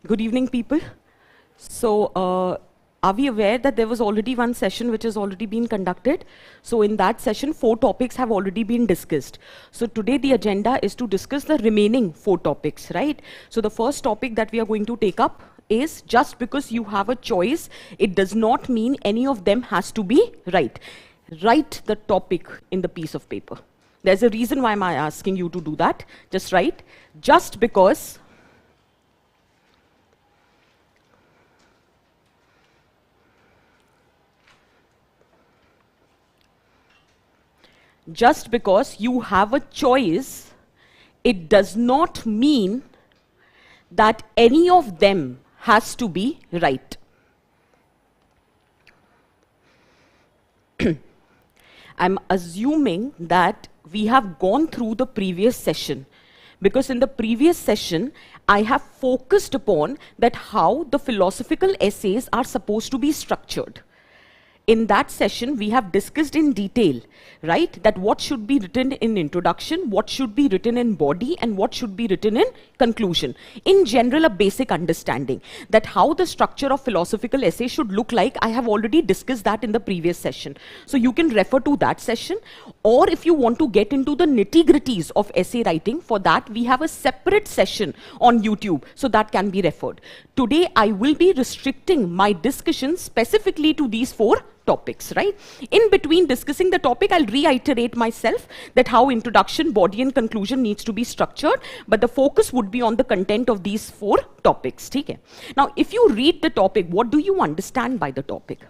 Good evening, people. So, are we aware that there was already one session which has already been conducted? So, in that session, 4 topics have already been discussed. So, today the agenda is to discuss the remaining 4 topics, right? So, the first topic that we are going to take up is just because you have a choice, it does not mean any of them has to be right. Write the topic in the piece of paper. There's a reason why I'm asking you to do that. Just write, just because you have a choice, it does not mean that any of them has to be right. I'm assuming that we have gone through the previous session, because in the previous session, I have focused upon that how the philosophical essays are supposed to be structured. In that session, we have discussed in detail, right, that what should be written in introduction, what should be written in body, and what should be written in conclusion. In general, a basic understanding that how the structure of philosophical essay should look like, I have already discussed that in the previous session. So you can refer to that session, or if you want to get into the nitty-gritties of essay writing, for that we have a separate session on YouTube, so that can be referred. Today, I will be restricting my discussion specifically to these 4 topics, right? In between discussing the topic, I'll reiterate myself that how introduction, body and conclusion needs to be structured, but the focus would be on the content of these 4 topics. Okay? Now, if you read the topic, what do you understand by the topic?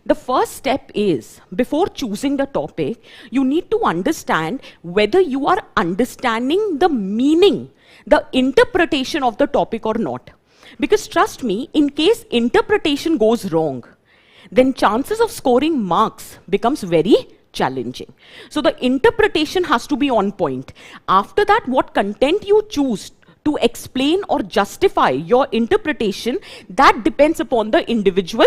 The first step is, before choosing the topic, you need to understand whether you are understanding the meaning, the interpretation of the topic or not. Because trust me, in case interpretation goes wrong, then chances of scoring marks becomes very challenging. So the interpretation has to be on point. After that, what content you choose to explain or justify your interpretation, that depends upon the individual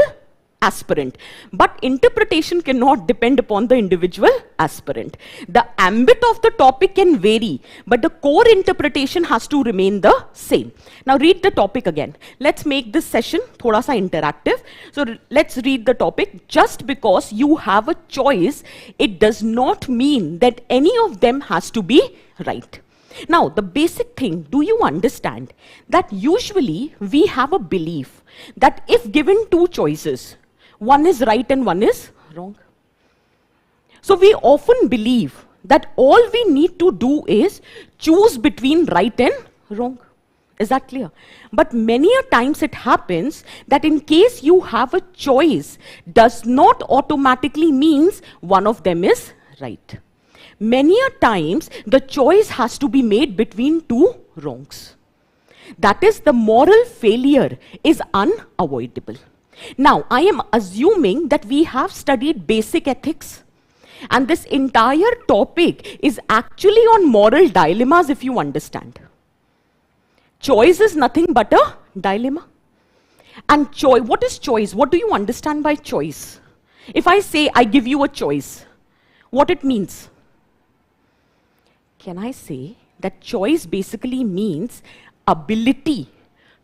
aspirant. But interpretation cannot depend upon the individual aspirant. The ambit of the topic can vary, but the core interpretation has to remain the same. Now read the topic again. Let's make this session thoda sa interactive. So let's read the topic. Just because you have a choice, it does not mean that any of them has to be right. Now, the basic thing, do you understand that usually we have a belief that if given 2 choices, one is right and one is wrong. So we often believe that all we need to do is choose between right and wrong. Is that clear? But many a times it happens that in case you have a choice, does not automatically means one of them is right. Many a times the choice has to be made between 2 wrongs. That is, the moral failure is unavoidable. Now, I am assuming that we have studied basic ethics, and this entire topic is actually on moral dilemmas, if you understand. Choice is nothing but a dilemma. And what is choice? What do you understand by choice? If I say I give you a choice, what it means? Can I say that choice basically means ability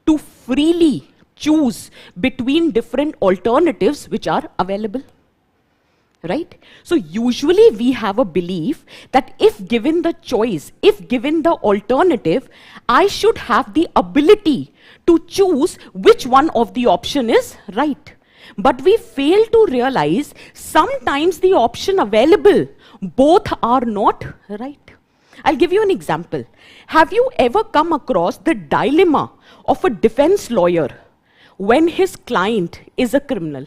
to freely choose between different alternatives which are available, right? So usually we have a belief that if given the choice, if given the alternative, I should have the ability to choose which one of the option is right. But we fail to realize sometimes the option available, both are not right. I'll give you an example. Have you ever come across the dilemma of a defense lawyer when his client is a criminal?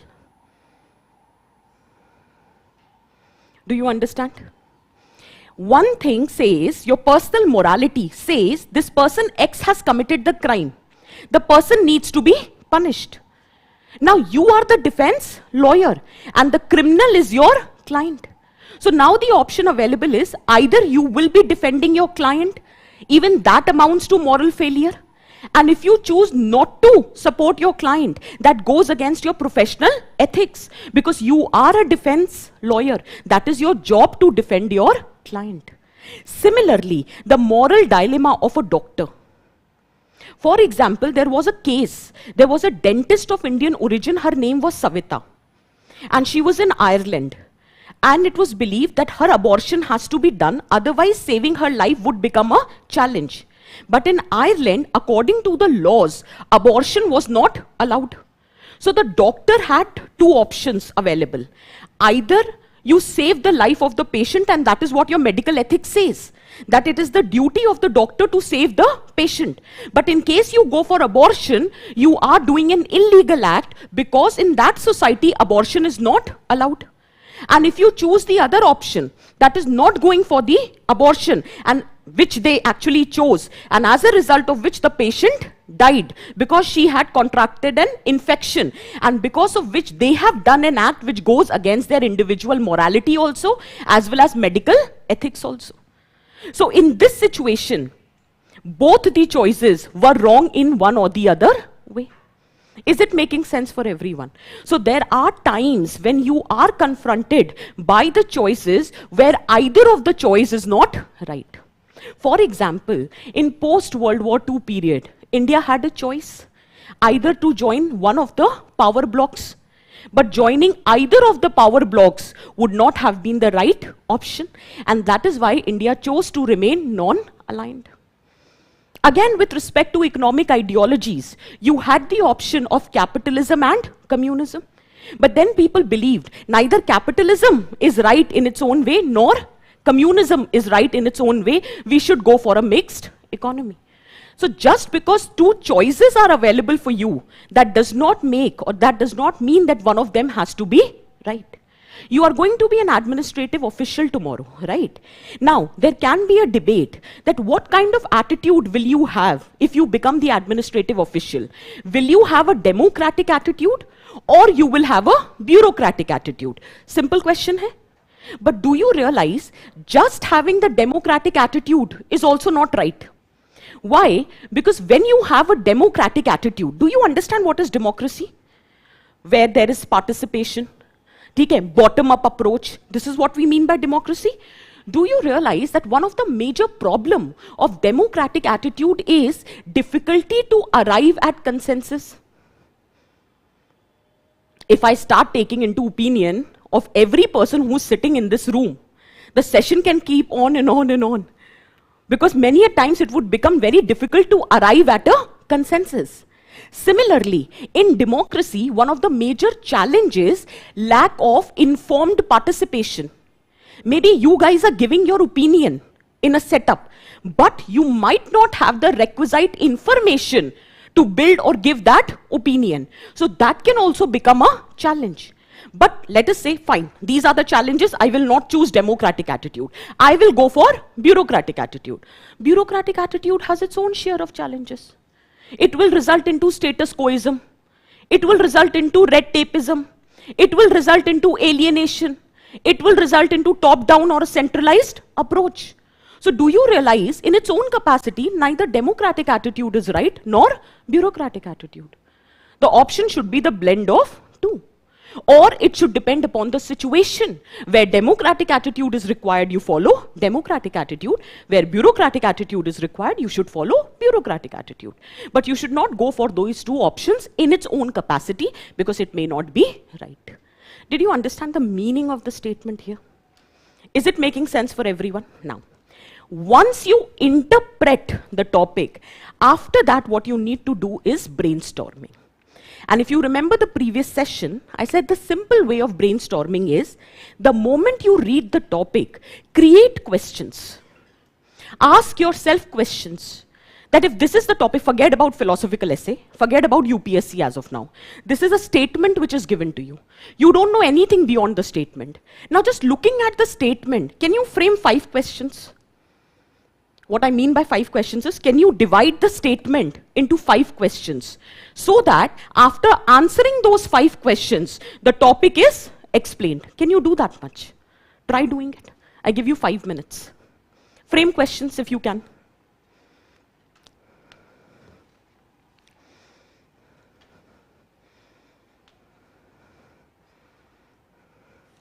Do you understand? One thing says, your personal morality says, this person X has committed the crime. The person needs to be punished. Now you are the defense lawyer and the criminal is your client. So now the option available is either you will be defending your client, even that amounts to moral failure. And if you choose not to support your client, that goes against your professional ethics, because you are a defense lawyer. That is your job to defend your client. Similarly, the moral dilemma of a doctor. For example, there was a case. There was a dentist of Indian origin. Her name was Savita. And she was in Ireland. And it was believed that her abortion has to be done, otherwise saving her life would become a challenge. But in Ireland, according to the laws, abortion was not allowed. So the doctor had two options available. Either you save the life of the patient, and that is what your medical ethics says, that it is the duty of the doctor to save the patient. But in case you go for abortion, you are doing an illegal act, because in that society, abortion is not allowed. And if you choose the other option, that is not going for the abortion, and which they actually chose, and as a result of which the patient died because she had contracted an infection, and because of which they have done an act which goes against their individual morality also, as well as medical ethics also. So in this situation, both the choices were wrong in one or the other way. Is it making sense for everyone? So there are times when you are confronted by the choices where either of the choice is not right. For example, in post-World War II period, India had a choice either to join one of the power blocks, but joining either of the power blocks would not have been the right option, and that is why India chose to remain non-aligned. Again, with respect to economic ideologies, you had the option of capitalism and communism. But then people believed neither capitalism is right in its own way, nor communism is right in its own way. We should go for a mixed economy. So just because two choices are available for you, that does not make, or that does not mean that one of them has to be right. You are going to be an administrative official tomorrow, right? Now, there can be a debate that what kind of attitude will you have if you become the administrative official? Will you have a democratic attitude, or you will have a bureaucratic attitude? Simple question hai. But do you realize just having the democratic attitude is also not right? Why? Because when you have a democratic attitude, do you understand what is democracy? Where there is participation. Okay, bottom-up approach. This is what we mean by democracy. Do you realize that one of the major problems of democratic attitude is difficulty to arrive at consensus? If I start taking into opinion of every person who's sitting in this room, the session can keep on and on and on. Because many a times it would become very difficult to arrive at a consensus. Similarly, in democracy, one of the major challenges is lack of informed participation. Maybe you guys are giving your opinion in a setup, but you might not have the requisite information to build or give that opinion. So that can also become a challenge. But let us say, fine, these are the challenges. I will not choose democratic attitude. I will go for bureaucratic attitude. Bureaucratic attitude has its own share of challenges. It will result into status quoism. It will result into red tapeism. It will result into alienation. It will result into top-down or a centralized approach. So do you realize in its own capacity, neither democratic attitude is right nor bureaucratic attitude. The option should be the blend of two. Or it should depend upon the situation. Where democratic attitude is required, you follow democratic attitude. Where bureaucratic attitude is required, you should follow bureaucratic attitude. But you should not go for those two options in its own capacity, because it may not be right. Did you understand the meaning of the statement here? Is it making sense for everyone? Now, once you interpret the topic, after that what you need to do is brainstorming. And if you remember the previous session, I said the simple way of brainstorming is, the moment you read the topic, create questions. Ask yourself questions. That if this is the topic, forget about philosophical essay, forget about UPSC as of now. This is a statement which is given to you. You don't know anything beyond the statement. Now just looking at the statement, can you frame 5 questions? What I mean by 5 questions is, can you divide the statement into 5 questions so that after answering those 5 questions, the topic is explained? Can you do that much? Try doing it. I give you 5 minutes. Frame questions if you can.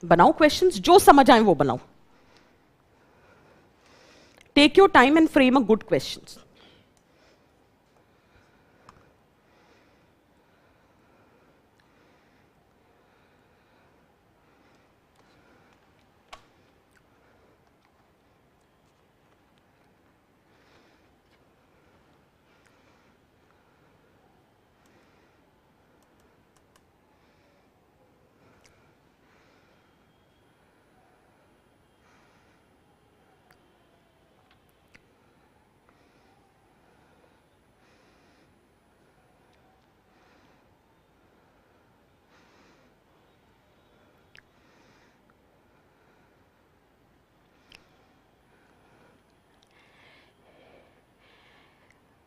बनाओ questions, जो समझ आए वो बनाओ. Take your time and frame a good questions.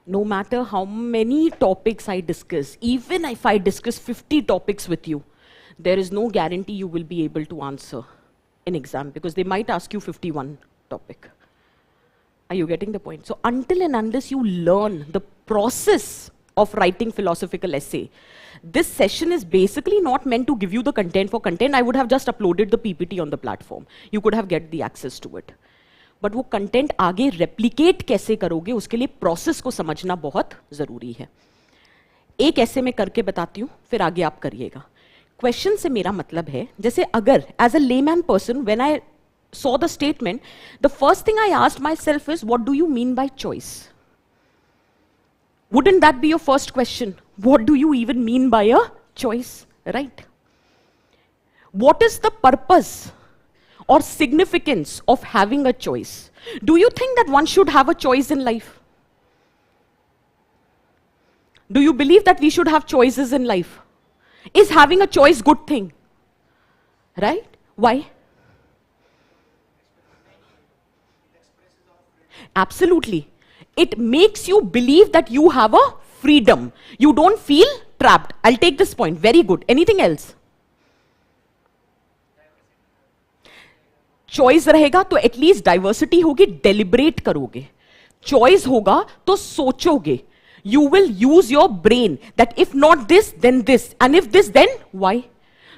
No matter how many topics I discuss, even if I discuss 50 topics with you, there is no guarantee you will be able to answer in exam because they might ask you 51 topic. Are you getting the point? So until and unless you learn the process of writing philosophical essay, this session is basically not meant to give you the content for content. I would have just uploaded the PPT on the platform. You could have get the access to it. But वो content आगे replicate कैसे करोगे उसके लिए process को समझना बहुत जरूरी है. एक ऐसे में करके बताती हूं, फिर आगे आप करिएगा. क्वेश्चन से मेरा मतलब है, जैसे अगर as a layman person when I saw the statement, the first thing I asked myself is, what do you mean by choice? Wouldn't that be your first question? What do you even mean by a choice, right? What is the purpose or significance of having a choice? Do you think that one should have a choice in life? Do you believe that we should have choices in life? Is having a choice good thing? Right? Why? Absolutely. It makes you believe that you have a freedom. You don't feel trapped. I'll take this point. Very good. Anything else? Choice रहेगा तो at least diversity होगी, deliberate करोगे. Choice होगा तो सोचोगे. You will use your brain that if not this, then this. And if this, then why?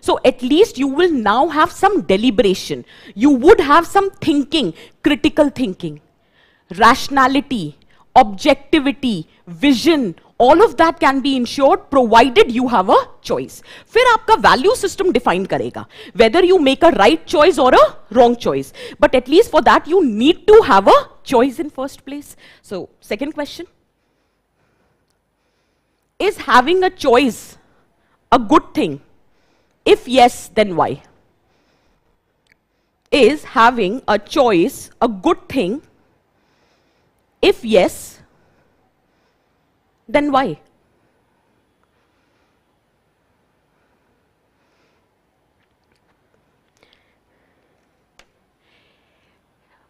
So at least you will now have some deliberation. You would have some thinking, critical thinking. Rationality, objectivity, vision, all of that can be ensured provided you have a choice. फिर आपका value system define करेगा whether you make a right choice or a wrong choice. But at least for that you need to have a choice in first place. So second question. Is having a choice a good thing? If yes, then why? Is having a choice a good thing? If yes, then why?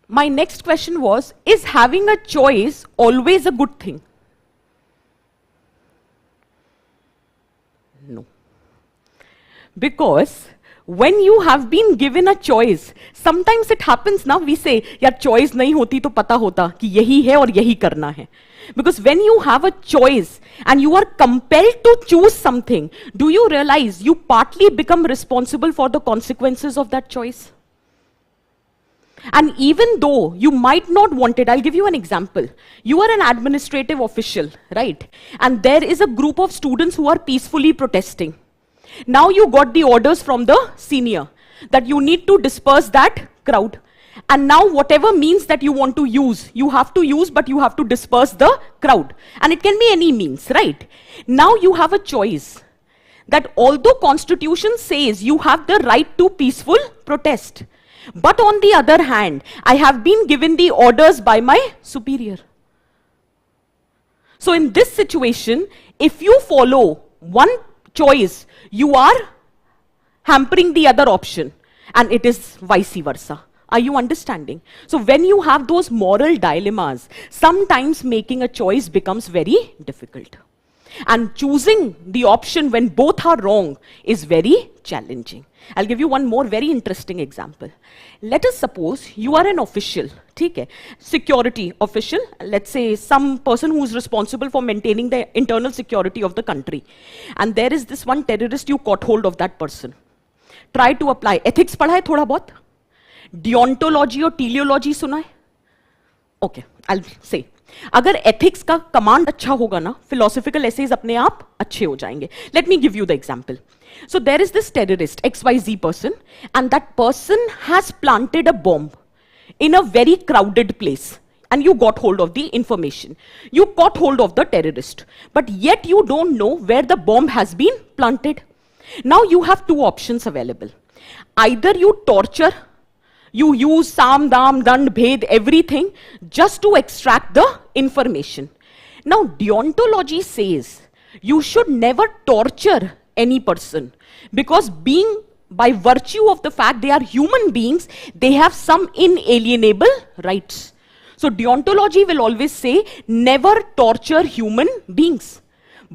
My next question was, is having a choice always a good thing? No. Because when you have been given a choice, sometimes it happens now, we say, यार choice नहीं होती तो पता होता कि यही है और यही करना है. Because when you have a choice and you are compelled to choose something, do you realize you partly become responsible for the consequences of that choice? And even though you might not want it, I'll give you an example. You are an administrative official, right? And there is a group of students who are peacefully protesting. Now you got the orders from the senior that you need to disperse that crowd. And now whatever means that you want to use, you have to use, but you have to disperse the crowd. And it can be any means, right? Now you have a choice that although Constitution says you have the right to peaceful protest, but on the other hand, I have been given the orders by my superior. So in this situation, if you follow one choice, you are hampering the other option, and it is vice versa. Are you understanding? So when you have those moral dilemmas, sometimes making a choice becomes very difficult. And choosing the option when both are wrong is very challenging. I'll give you one more very interesting example. Let us suppose you are an official, ठीक है? Security official, let's say some person who is responsible for maintaining the internal security of the country. And there is this one terrorist, you caught hold of that person. Try to apply. Ethics पढ़ा है थोड़ा बहुत? Deontology और teleology सुना है? Okay, I'll say. अगर ethics का command अच्छा होगा ना, फिलोसॉफिकल एसेज अपने आप अच्छे हो जाएंगे. Let me give you the example. So there is this terrorist XYZ person, and that person has planted a bomb in a very crowded place, and you got hold of the information. You got hold of the terrorist, but yet you don't know where the bomb has been planted. Now you have two options available. Either you torture, you use Sam, Dam, Dand, Bhed, everything just to extract the information. Now, deontology says you should never torture any person because being by virtue of the fact they are human beings, they have some inalienable rights. So deontology will always say never torture human beings.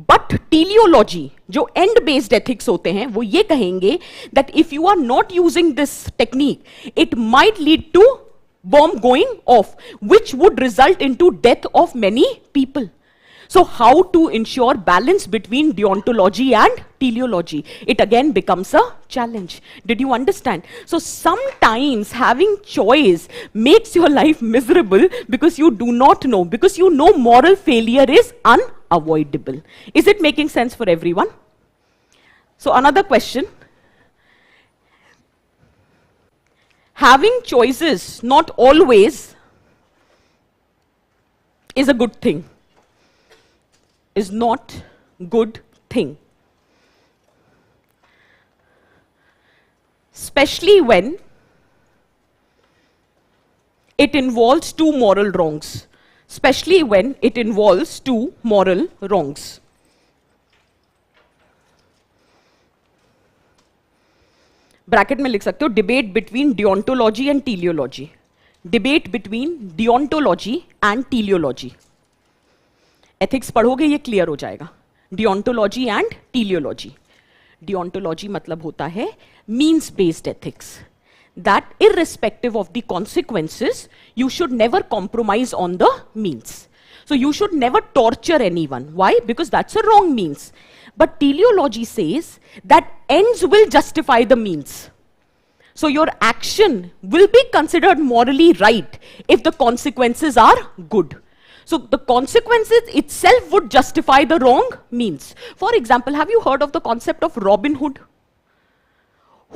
But teleology, जो end based ethics होते हैं, वो ये कहेंगे that if you are not using this technique, it might lead to bomb going off, which would result into death of many people. So how to ensure balance between deontology and teleology? It again becomes a challenge. Did you understand? So sometimes having choice makes your life miserable because you do not know, because you know moral failure is unavoidable. Is it making sense for everyone? So another question. Having choices not always is a good thing. Is not good thing. Especially when it involves two moral wrongs. Especially when it involves two moral wrongs. Bracket में लिख सकते हो debate between deontology and teleology. Debate between deontology and teleology. Ethics पढ़ोगे ये clear हो जाएगा. डियोंटोलॉजी and टीलियोलॉजी. डियोंटोलॉजी मतलब होता है means based ethics, that irrespective of the consequences you should never compromise on the means. So you should never torture anyone. Why? Because that's a wrong means. But teleology says that ends will justify the means. So your action will be considered morally right if the consequences are good. So the consequences itself would justify the wrong means. For example, have you heard of the concept of Robin Hood?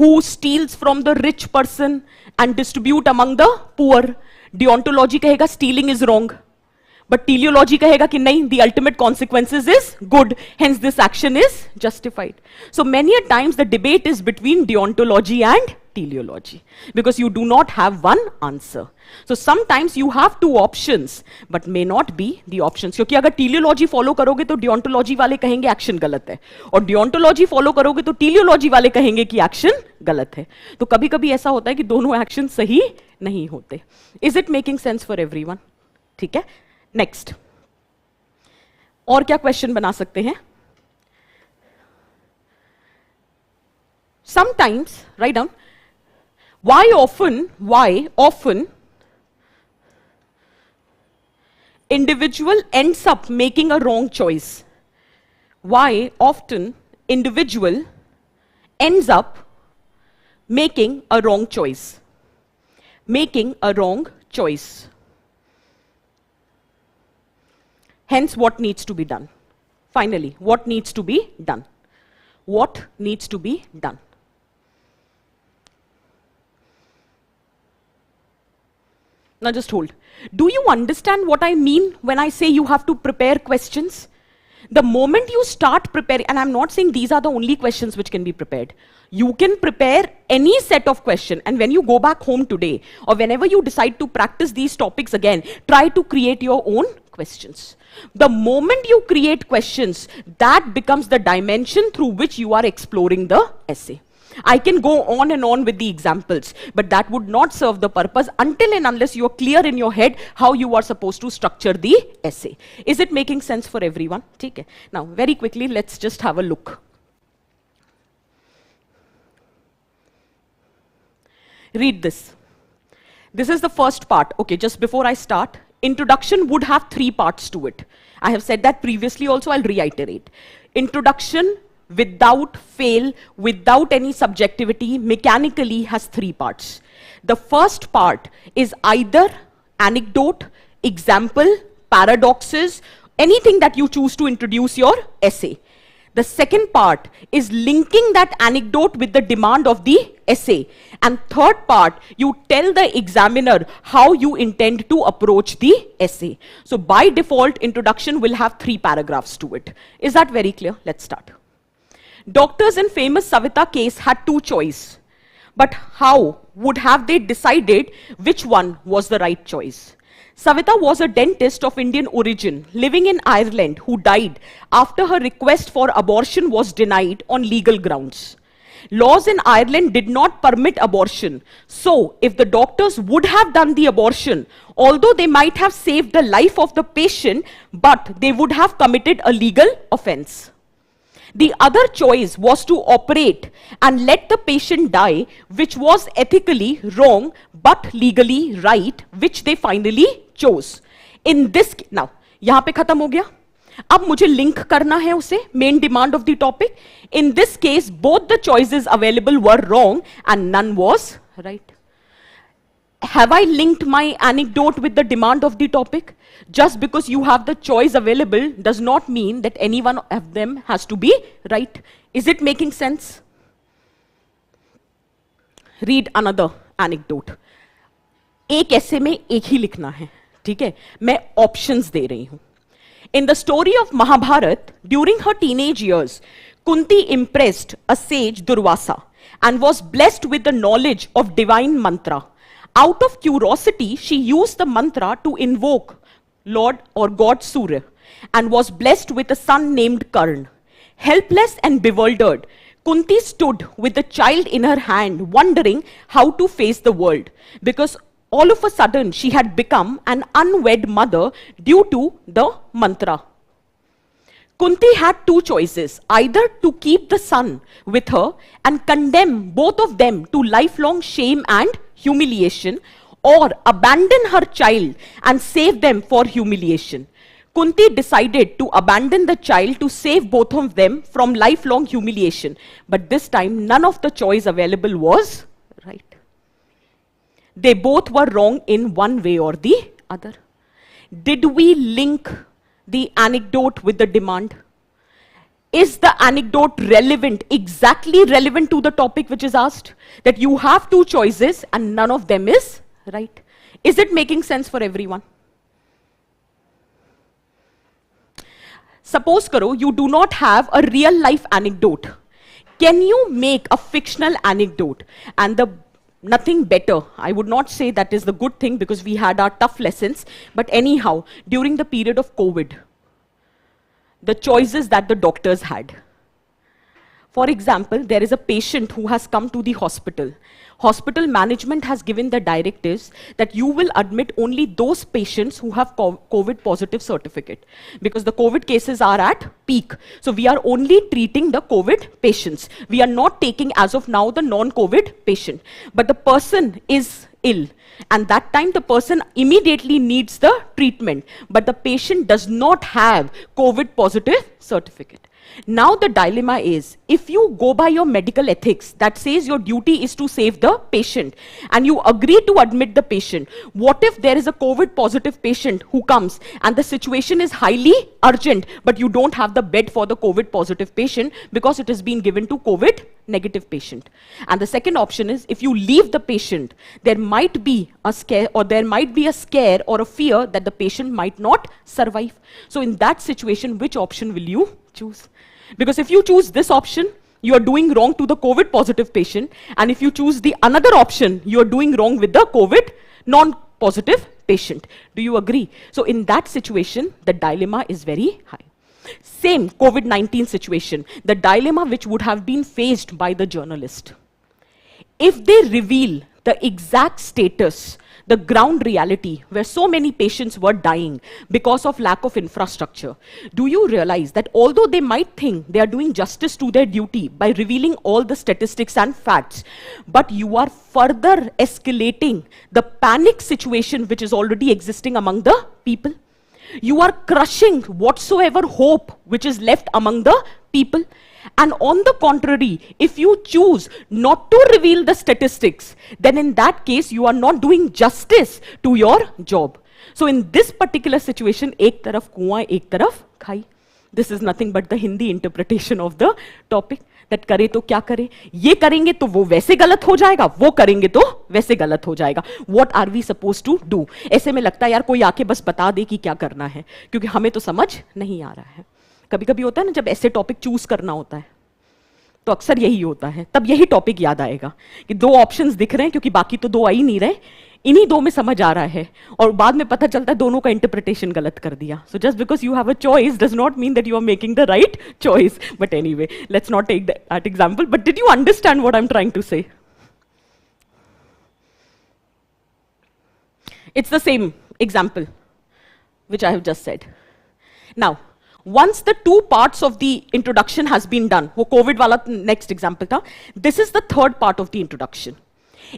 Who steals from the rich person and distribute among the poor. Deontology kahega stealing is wrong. But teleology kahega ki nahi, the ultimate consequences is good. Hence this action is justified. So many a times the debate is between deontology and teleology. Because you do not have one answer. So sometimes you have two options, but may not be the options. क्योंकि अगर teleology follow करोगे तो deontology वाले कहेंगे action गलत है, और deontology follow करोगे तो teleology वाले कहेंगे कि action गलत है. तो कभी कभी ऐसा होता है कि दोनों action सही नहीं होते. Is it making sense for everyone? ठीक है. Next. और क्या question बना सकते हैं? Sometimes, write down. Why often individual ends up making a wrong choice? Why often individual ends up making a wrong choice? Making a wrong choice. Hence, what needs to be done? Finally, what needs to be done? What needs to be done? Now just hold. Do you understand what I mean when I say you have to prepare questions? The moment you start preparing, and I'm not saying these are the only questions which can be prepared. You can prepare any set of questions, and when you go back home today, or whenever you decide to practice these topics again, try to create your own questions. The moment you create questions, that becomes the dimension through which you are exploring the essay. I can go on and on with the examples, but that would not serve the purpose until and unless you are clear in your head how you are supposed to structure the essay. Is it making sense for everyone? Okay. Now, very quickly, let's just have a look. Read this. This is the first part. Okay, just before I start, introduction would have 3 parts to it. I have said that previously also, I'll reiterate. Introduction, without fail, without any subjectivity, mechanically has 3 parts. The first part is either anecdote, example, paradoxes, anything that you choose to introduce your essay. The second part is linking that anecdote with the demand of the essay. And third part, you tell the examiner how you intend to approach the essay. So by default, introduction will have 3 paragraphs to it. Is that very clear? Let's start. Doctors in famous Savita case had 2 choices. But how would have they decided which one was the right choice? Savita was a dentist of Indian origin living in Ireland who died after her request for abortion was denied on legal grounds. Laws in Ireland did not permit abortion. So, if the doctors would have done the abortion, although they might have saved the life of the patient, but they would have committed a legal offense. The other choice was to operate and let the patient die, which was ethically wrong but legally right, which they finally chose. In this, now, यहाँ पे खत्म हो गया. अब मुझे link करना है उसे main demand of the topic. In this case both the choices available were wrong and none was right. Have I linked my anecdote with the demand of the topic? Just because you have the choice available does not mean that any one of them has to be right. Is it making sense? Read another anecdote. एक ऐसे में एक ही लिखना है, ठीक है? मैं options दे रही हूं. In the story of Mahabharata, during her teenage years, Kunti impressed a sage Durvasa and was blessed with the knowledge of divine mantra. Out of curiosity, she used the mantra to invoke Lord or God Surya and was blessed with a son named Karn. Helpless and bewildered, Kunti stood with the child in her hand, wondering how to face the world, because all of a sudden she had become an unwed mother due to the mantra. Kunti had two choices, either to keep the son with her and condemn both of them to lifelong shame and humiliation, or abandon her child and save them for humiliation. Kunti decided to abandon the child to save both of them from lifelong humiliation. But this time, none of the choice available was right. They both were wrong in one way or the other. Did we link the anecdote with the demand? Is the anecdote relevant, exactly relevant to the topic which is asked? That you have two choices and none of them is right. Is it making sense for everyone? Suppose karo, you do not have a real life anecdote. Can you make a fictional anecdote? And the nothing better. I would not say that is the good thing because we had our tough lessons. But anyhow, during the period of COVID, the choices that the doctors had. For example, there is a patient who has come to the hospital. Hospital management has given the directives that you will admit only those patients who have COVID positive certificate, because the COVID cases are at peak. So we are only treating the COVID patients. We are not taking as of now the non-COVID patient. But the person is ill, and that time the person immediately needs the treatment, but the patient does not have COVID positive certificate. Now the dilemma is, if you go by your medical ethics that says your duty is to save the patient and you agree to admit the patient, what if there is a COVID positive patient who comes and the situation is highly urgent but you don't have the bed for the COVID positive patient because it has been given to COVID negative patient? And the second option is, if you leave the patient, there might be a scare or a fear that the patient might not survive. So in that situation, which option will you choose? Because if you choose this option, you are doing wrong to the COVID positive patient, and if you choose the another option, you are doing wrong with the COVID non-positive patient. Do you agree? So in that situation, the dilemma is very high. Same COVID-19 situation, the dilemma which would have been faced by the journalist. If they reveal the exact status, the ground reality, where so many patients were dying because of lack of infrastructure, do you realize that although they might think they are doing justice to their duty by revealing all the statistics and facts, but you are further escalating the panic situation which is already existing among the people? You are crushing whatsoever hope which is left among the people. And on the contrary, if you choose not to reveal the statistics, then in that case, you are not doing justice to your job. So in this particular situation, ek taraf kuan, ek taraf khai. This is nothing but the Hindi interpretation of the topic. That करे तो क्या करे, ये करेंगे तो वो वैसे गलत हो जाएगा, वो करेंगे तो वैसे गलत हो जाएगा. What are we supposed to do? ऐसे में लगता है यार कोई आके बस बता दे कि क्या करना है, क्योंकि हमें तो समझ नहीं आ रहा है. कभी कभी होता है ना, जब ऐसे टॉपिक चूज करना होता है तो अक्सर यही होता है, तब यही टॉपिक याद आएगा कि दो ऑप्शंस दिख रहे हैं क्योंकि बाकी तो दो आ ही नहीं रहे, इन्हीं दो में समझ आ रहा है और बाद में पता चलता है दोनों का इंटरप्रिटेशन गलत कर दिया. So just because you have a choice does not mean that you are making the right choice. But anyway, let's not take that example. But did you understand what I'm trying to say? It's the same example which I have just said. Now, once the two parts of the introduction has been done, wo COVID wala next example tha, this is the third part of the introduction.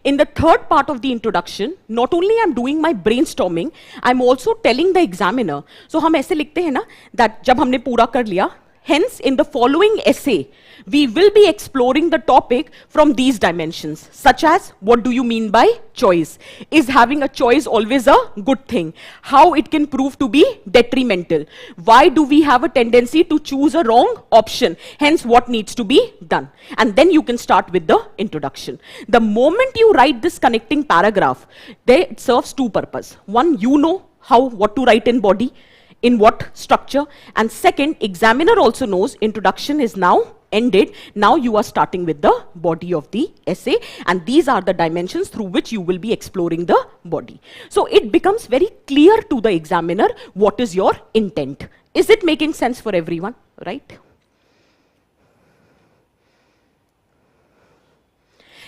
In the third part of the introduction, not only I'm doing my brainstorming, I'm also telling the examiner. So हम ऐसे लिखते हैं ना that जब हमने पूरा कर लिया, hence in the following essay, we will be exploring the topic from these dimensions, such as what do you mean by choice? Is having a choice always a good thing? How it can prove to be detrimental? Why do we have a tendency to choose a wrong option? Hence, what needs to be done? And then you can start with the introduction. The moment you write this connecting paragraph, it serves two purposes. One, you know what to write in body, in what structure, and second, examiner also knows introduction is now ended. Now you are starting with the body of the essay, and these are the dimensions through which you will be exploring the body. So it becomes very clear to the examiner what is your intent. Is it making sense for everyone, right?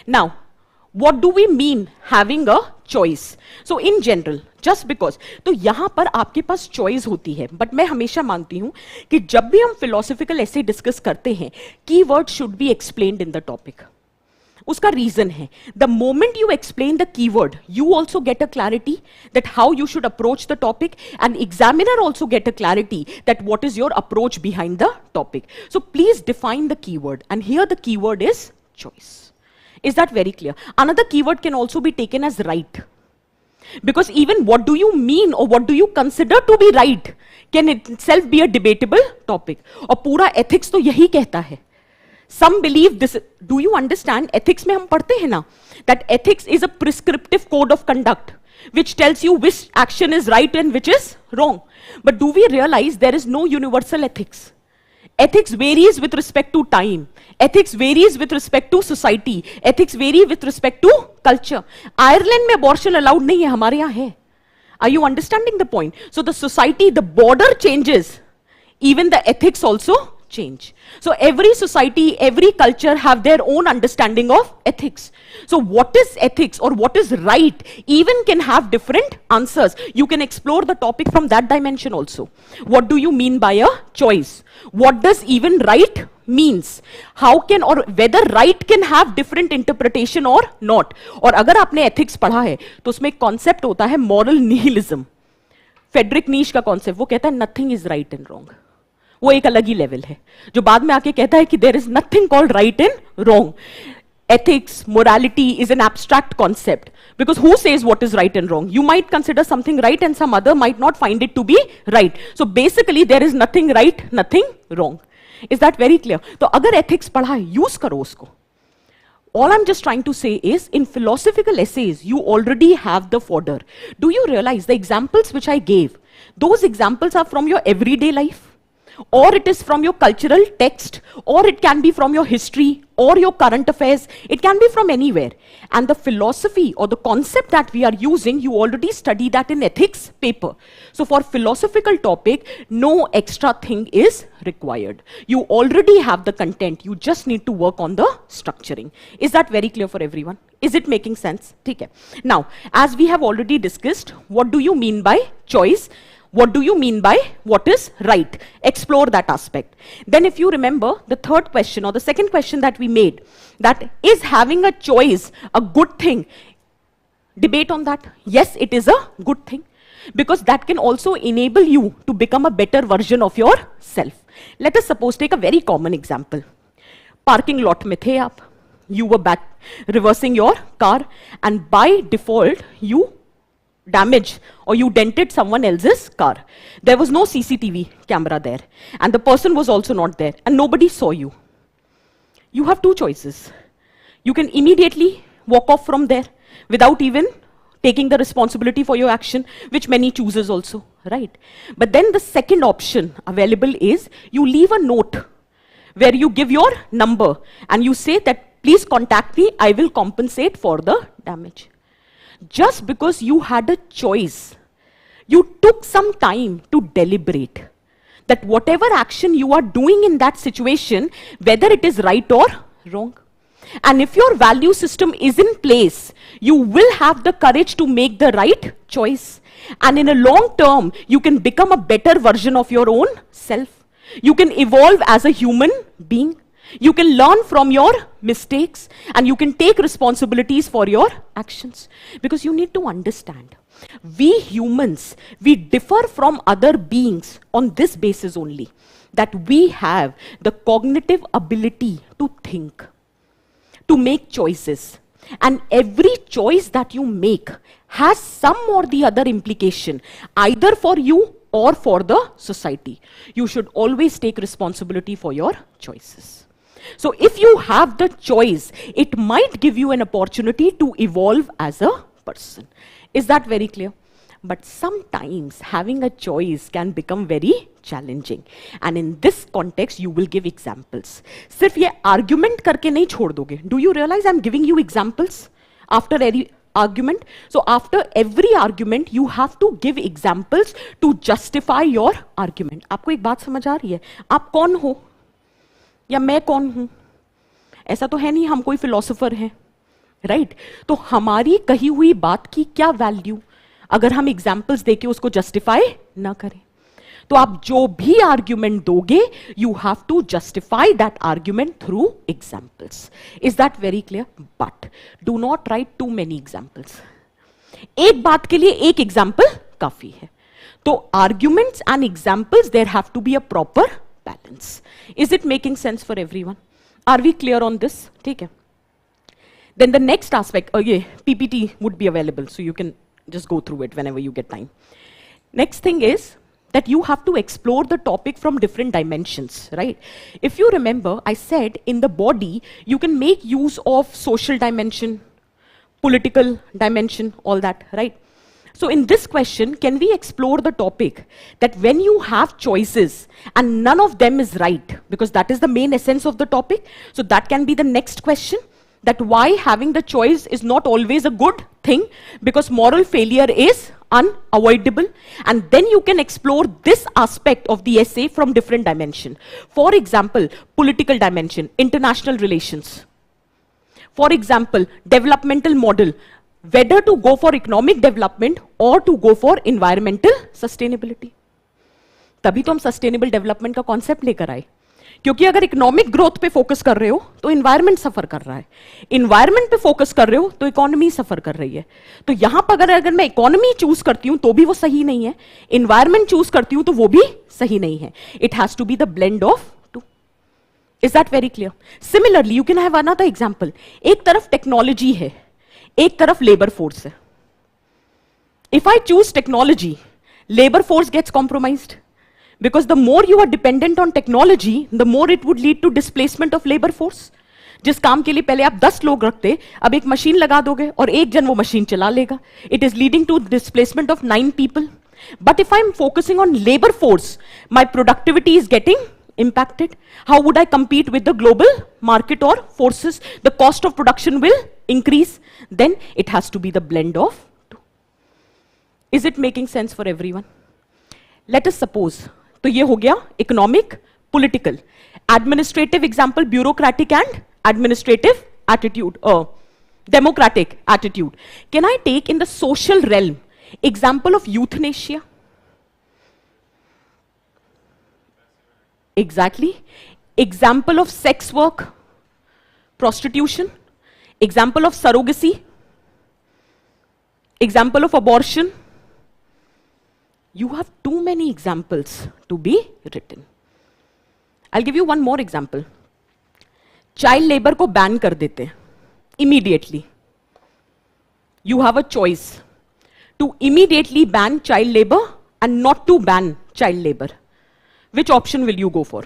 Now, what do we mean having a choice? So in general, just because, तो यहाँ पर आपके पास choice होती है, but मैं हमेशा मानती हूँ कि जब भी हम philosophical essay discuss करते हैं, keyword should be explained in the topic. उसका reason है, the moment you explain the keyword, you also get a clarity that how you should approach the topic, and examiner also get a clarity that what is your approach behind the topic. So please define the keyword, and here the keyword is choice. Is that very clear? Another keyword can also be taken as right. Because even what do you mean or what do you consider to be right can itself be a debatable topic. और पूरा ethics तो यही कहता है. Some believe this. Do you understand? Ethics में हम पढ़ते हैं ना that ethics is a prescriptive code of conduct which tells you which action is right and which is wrong. But do we realize there is no universal ethics? Ethics varies with respect to time. Ethics varies with respect to society. Ethics vary with respect to culture. Ireland में abortion allowed नहीं है, हमारे यहाँ है. Are you understanding the point? So the society, the border changes. Even the ethics also change. So every society, every culture have their own understanding of ethics. So what is ethics or what is right even can have different answers. You can explore the topic from that dimension also. What do you mean by a choice? What does even right means? How can or whether right can have different interpretation or not? और अगर आपने ethics पढ़ा है तो उसमें एक concept होता है moral nihilism. Friedrich Nietzsche का concept, वो कहता है nothing is right and wrong. वो एक अलग ही लेवल है जो बाद में आके कहता है कि there is nothing called right and wrong. Ethics, morality is an abstract concept because who says what is right and wrong? You might consider something right and some other might not find it to be right. So basically there is nothing right, nothing wrong. Is that very clear? तो अगर ethics पढ़ा है, use करो उसको. All I'm just trying to say is, in philosophical essays, you already have the fodder. Do you realize the examples which I gave, those examples are from your everyday life? Or it is from your cultural text, or it can be from your history, or your current affairs. It can be from anywhere. And the philosophy or the concept that we are using, you already study that in ethics paper. So for philosophical topic, no extra thing is required. You already have the content. You just need to work on the structuring. Is that very clear for everyone? Is it making sense? Okay. Now, as we have already discussed, what do you mean by choice? What do you mean by what is right? Explore that aspect. Then if you remember the third question or the second question that we made, that is having a choice a good thing? Debate on that. Yes, it is a good thing because that can also enable you to become a better version of yourself. Let us suppose take a very common example. Parking lot में थे आप. You were back reversing your car and by default you damaged or you dented someone else's car. There was no CCTV camera there and the person was also not there and nobody saw you. You have two choices. You can immediately walk off from there without even taking the responsibility for your action, which many chooses also, right? But then the second option available is you leave a note where you give your number and you say that please contact me, I will compensate for the damage. just because you had a choice, you took some time to deliberate that whatever action you are doing in that situation, whether it is right or wrong. And if your value system is in place, you will have the courage to make the right choice. And in a long term, you can become a better version of your own self. You can evolve as a human being. You can learn from your mistakes, and you can take responsibilities for your actions. Because you need to understand, we humans, we differ from other beings on this basis only, that we have the cognitive ability to think, to make choices. And every choice that you make has some or the other implication, either for you or for the society. You should always take responsibility for your choices. So if you have the choice, it might give you an opportunity to evolve as a person. Is that very clear? But sometimes having a choice can become very challenging. And in this context, you will give examples. सिर्फ ये argument करके नहीं छोड़ दोगे. Do you realize I'm giving you examples after every argument? So after every argument, you have to give examples to justify your argument. आपको एक बात समझ आ रही है? आप कौन हो? या मैं कौन हूं? ऐसा तो है नहीं हम कोई फिलोसोफर हैं, राइट? तो हमारी कही हुई बात की क्या वैल्यू अगर हम एग्जाम्पल्स देके उसको जस्टिफाई ना करें? तो आप जो भी आर्ग्यूमेंट दोगे, you have to justify that argument through examples. Is that very clear? But do not write too many examples. एक बात के लिए एक एग्जाम्पल काफी है. तो arguments and examples, there have to be a proper balance. Is it making sense for everyone? Are we clear on this? ठीक है. Then the next aspect, yeah, PPT would be available, so you can just go through it whenever you get time. Next thing is that you have to explore the topic from different dimensions, right? If you remember, I said in the body, you can make use of social dimension, political dimension, all that, right? So in this question, can we explore the topic that when you have choices and none of them is right, because that is the main essence of the topic. So that can be the next question, that why having the choice is not always a good thing, because moral failure is unavoidable. And then you can explore this aspect of the essay from different dimension. For example, political dimension, international relations. For example, developmental model, whether to go for economic development or to go for environmental sustainability. तभी तो हम sustainable development का concept लेकर आए, क्योंकि अगर economic growth पे focus कर रहे हो तो इन्वायरमेंट सफर कर रहा है, इन्वायरमेंट पे फोकस कर रहे हो तो इकोनॉमी सफर कर रही है. तो यहां पर अगर मैं इकोनॉमी चूज करती हूं तो भी वो सही नहीं है, इन्वायरमेंट चूज करती हूं तो वो भी सही नहीं है. It has to be the blend of two. Is that very clear? Similarly you can have another example. एक तरफ टेक्नोलॉजी है, एक तरफ लेबर फोर्स है. If I choose technology, labour force gets compromised, because the more you are dependent on technology, the more it would lead to displacement of labor force. जिस काम के लिए पहले आप 10 लोग रखते, अब एक मशीन लगा दोगे और एक जन वो मशीन चला लेगा. It is leading to displacement of 9 people. But if I'm focusing on labor force, my productivity is getting impacted. How would I compete with the global market or forces? The cost of production will increase. Then it has to be the blend of two. Is it making sense for everyone? Let us suppose, तो ये हो गया economic, political, administrative example, bureaucratic and administrative attitude, democratic attitude. Can I take in the social realm example of euthanasia? Exactly. Example of sex work, prostitution, example of surrogacy, example of abortion. You have too many examples to be written. I'll give you one more example. Child labor को ban कर देते हैं immediately. You have a choice to immediately ban child labor and not to ban child labor. Which option will you go for?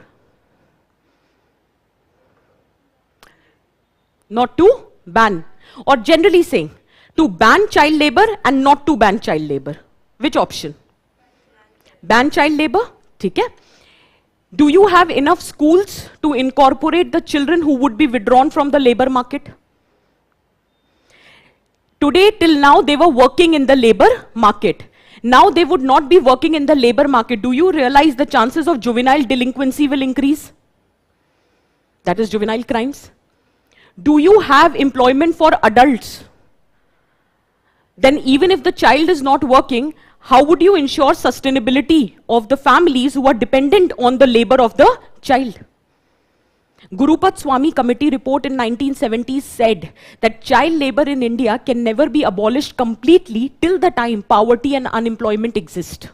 Not to ban, or generally saying to ban child labor and not to ban child labor. Which option? Ban child labor. ठीक है. Do you have enough schools to incorporate the children who would be withdrawn from the labor market? Today, till now, they were working in the labor market. Now they would not be working in the labor market. Do you realize the chances of juvenile delinquency will increase? That is juvenile crimes. Do you have employment for adults? Then even if the child is not working, how would you ensure sustainability of the families who are dependent on the labor of the child? Gurupad Swami Committee report in 1970s said that child labor in India can never be abolished completely till the time poverty and unemployment exist.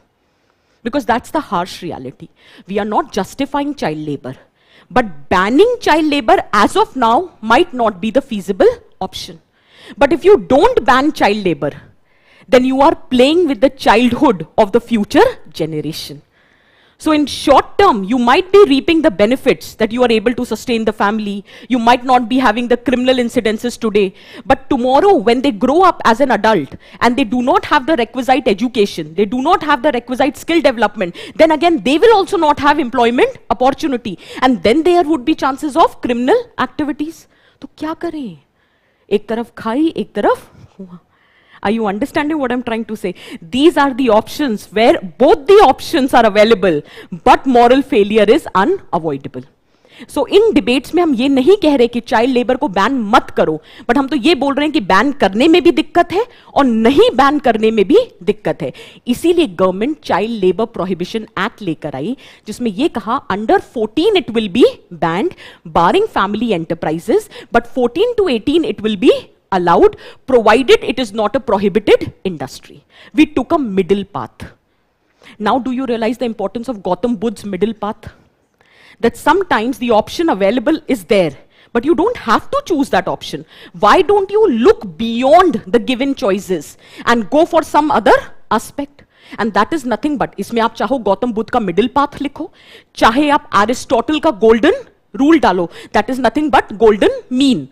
Because that's the harsh reality. We are not justifying child labor. But banning child labor as of now might not be the feasible option. But if you don't ban child labor, then you are playing with the childhood of the future generation. So in short term, you might be reaping the benefits that you are able to sustain the family. You might not be having the criminal incidences today. But tomorrow, when they grow up as an adult and they do not have the requisite education, they do not have the requisite skill development, then again, they will also not have employment opportunity. And then there would be chances of criminal activities. तो क्या करें? एक तरफ खाई, एक तरफ कुआं. Are you understanding what I'm trying to say? These are the options where both the options are available, but moral failure is unavoidable. So in debates में हम ये नहीं कह रहे कि चाइल्ड लेबर को बैन मत करो, बट हम तो ये बोल रहे हैं कि बैन करने में भी दिक्कत है और नहीं बैन करने में भी दिक्कत है. इसीलिए government child labour prohibition act लेकर आई, जिसमें ये कहा under 14 it will be banned barring family enterprises, but 14 to 18 it will be allowed, provided it is not a prohibited industry. We took a middle path. Now do you realize the importance of Gautam Buddha's middle path? That sometimes the option available is there, but you don't have to choose that option. Why don't you look beyond the given choices and go for some other aspect? And that is nothing but, इसमें आप चाहो गौतम बुद्ध का middle path लिखो, चाहे आप Aristotle का golden rule डालो, that is nothing but golden mean.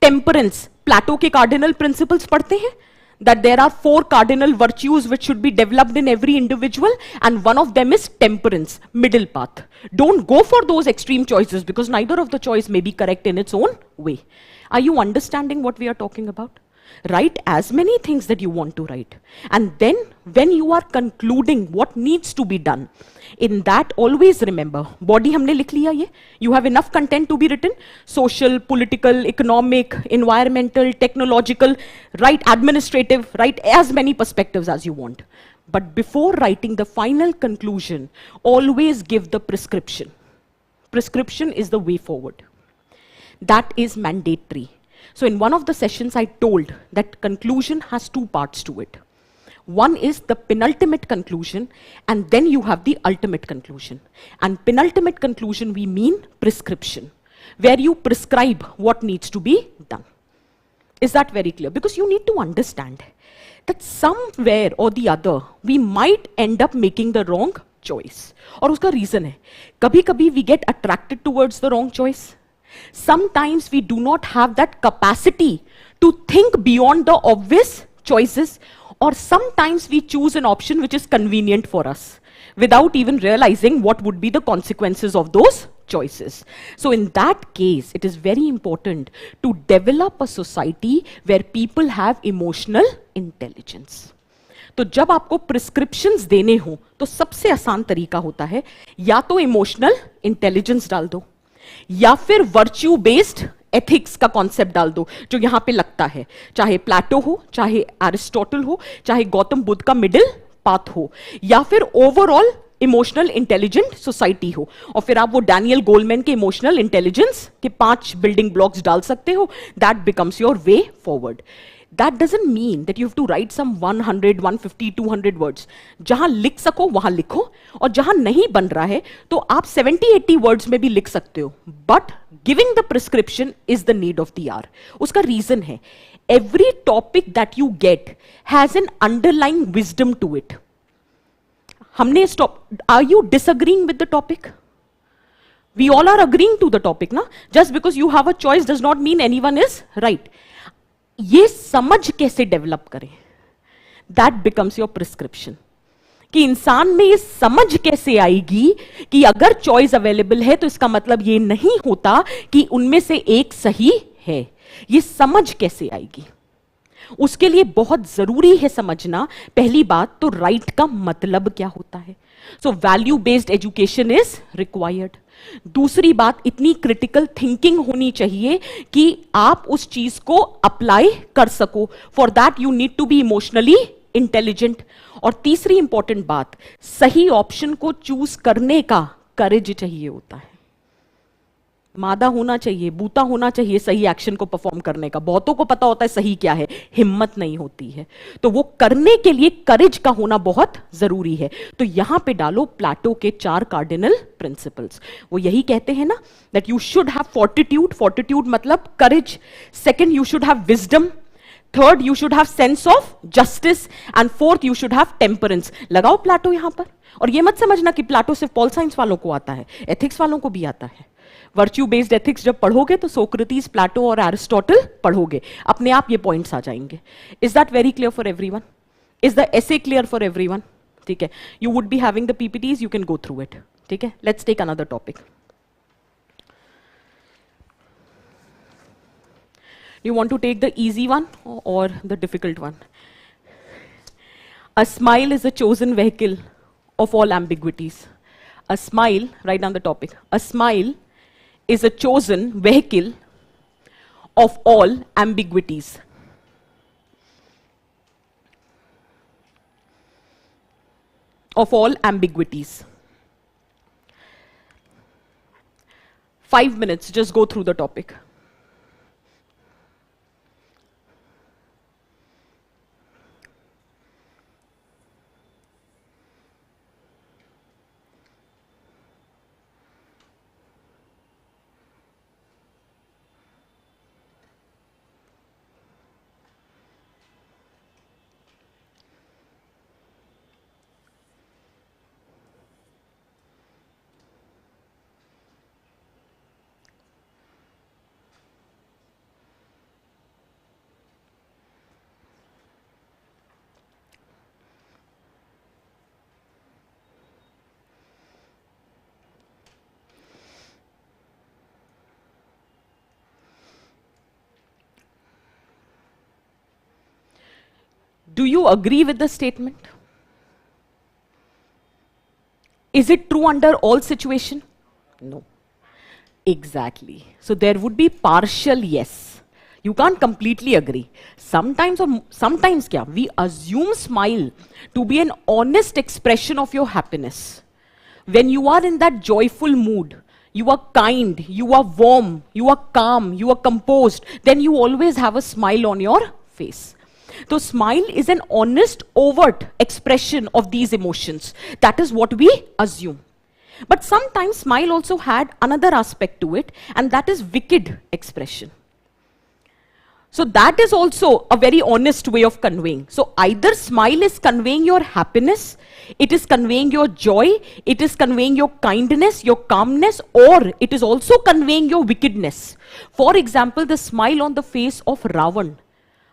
Temperance, प्लेटो के कार्डिनल प्रिंसिपल्स पढ़ते हैं, that there are 4 cardinal virtues which should be developed in every individual, and one of them is temperance, middle path. Don't go for those extreme choices because neither of the choice may be correct in its own way. Are you understanding what we are talking about? Write as many things that you want to write, and then when you are concluding what needs to be done, in that always remember, body हमने लिख लिया ये, you have enough content to be written, social, political, economic, environmental, technological, write administrative, write as many perspectives as you want. But before writing the final conclusion, always give the prescription. Prescription is the way forward. That is mandatory. So in one of the sessions I told that conclusion has 2 parts to it. One is the penultimate conclusion, and then you have the ultimate conclusion. And penultimate conclusion we mean prescription, where you prescribe what needs to be done. Is that very clear? Because you need to understand that somewhere or the other we might end up making the wrong choice. और उसका reason है, कभी-कभी we get attracted towards the wrong choice. Sometimes we do not have that capacity to think beyond the obvious choices, or sometimes we choose an option which is convenient for us without even realizing what would be the consequences of those choices. So in that case, it is very important to develop a society where people have emotional intelligence. तो जब आपको prescriptions देने हो तो सबसे आसान तरीका होता है या तो इमोशनल इंटेलिजेंस डाल दो या फिर वर्च्यू बेस्ड एथिक्स का कॉन्सेप्ट डाल दो, जो यहां पे लगता है, चाहे प्लेटो हो, चाहे एरिस्टोटल हो, चाहे गौतम बुद्ध का मिडिल पाथ हो, या फिर ओवरऑल इमोशनल इंटेलिजेंट सोसाइटी हो. और फिर आप वो डैनियल गोलमैन के इमोशनल इंटेलिजेंस के 5 बिल्डिंग ब्लॉक्स डाल सकते हो. That becomes your way forward. That doesn't mean that you have to write some 100, 150, 200 words. जहां लिख सको वहां लिखो, और जहां नहीं बन रहा है तो आप 70-80 words में भी लिख सकते हो. But giving the prescription is the need of the hour. उसका reason है, every topic that you get has an underlying wisdom to it. हमने stop. Are you disagreeing with the topic? We all are agreeing to the topic, ना? Just because you have a choice does not mean anyone is right. ये समझ कैसे develop करें, that becomes your prescription. कि इंसान में ये समझ कैसे आएगी कि अगर चॉइस अवेलेबल है तो इसका मतलब ये नहीं होता कि उनमें से एक सही है. ये समझ कैसे आएगी. उसके लिए बहुत जरूरी है समझना, पहली बात तो राइट का मतलब क्या होता है। So value based education is required. दूसरी बात, इतनी क्रिटिकल थिंकिंग होनी चाहिए कि आप उस चीज को अप्लाई कर सको। For that you need to be emotionally intelligent. और तीसरी इंपॉर्टेंट बात, सही ऑप्शन को चूज करने का करेज चाहिए होता है। मादा होना चाहिए, बूता होना चाहिए सही एक्शन को परफॉर्म करने का। बहुतों को पता होता है सही क्या है, हिम्मत नहीं होती है। तो वो करने के लिए करेज का होना बहुत जरूरी है। तो यहां पे डालो प्लेटो के 4 कार्डिनल प्रिंसिपल्स। वो यही कहते हैं ना, that you should have fortitude, fortitude मतलब courage. Second, you should have wisdom. Third, you should have sense of justice. And fourth, you should have temperance. लगाओ प्लेटो यहां पर। और ये मत समझना कि प्लेटो सिर्फ पॉल साइंस वालों को आता है, एथिक्स वालों को भी आता है। वर्च्यू बेस्ड एथिक्स जब पढ़ोगे तो सोक्रेटिस, प्लेटो और एरिस्टोटल पढ़ोगे, अपने आप ये पॉइंट्स आ जाएंगे। Is that very clear for everyone? Is the essay clear for everyone? ठीक है, you would be having the PPTs, you can go through it. ठीक है, let's take another topic. You want to take the easy one or the difficult one? A smile is a chosen vehicle of all ambiguities. A smile, write down the topic. A smile is a chosen vehicle of all ambiguities. Of all ambiguities. 5 minutes, just go through the topic. Do you agree with the statement? Is it true under all situation? No. Exactly. So there would be partial yes. You can't completely agree. Sometimes kya? We assume smile to be an honest expression of your happiness. When you are in that joyful mood, you are kind, you are warm, you are calm, you are composed, then you always have a smile on your face. So smile is an honest, overt expression of these emotions. That is what we assume. But sometimes smile also had another aspect to it, and that is wicked expression. So that is also a very honest way of conveying. So either smile is conveying your happiness, it is conveying your joy, it is conveying your kindness, your calmness, or it is also conveying your wickedness. For example, the smile on the face of Ravan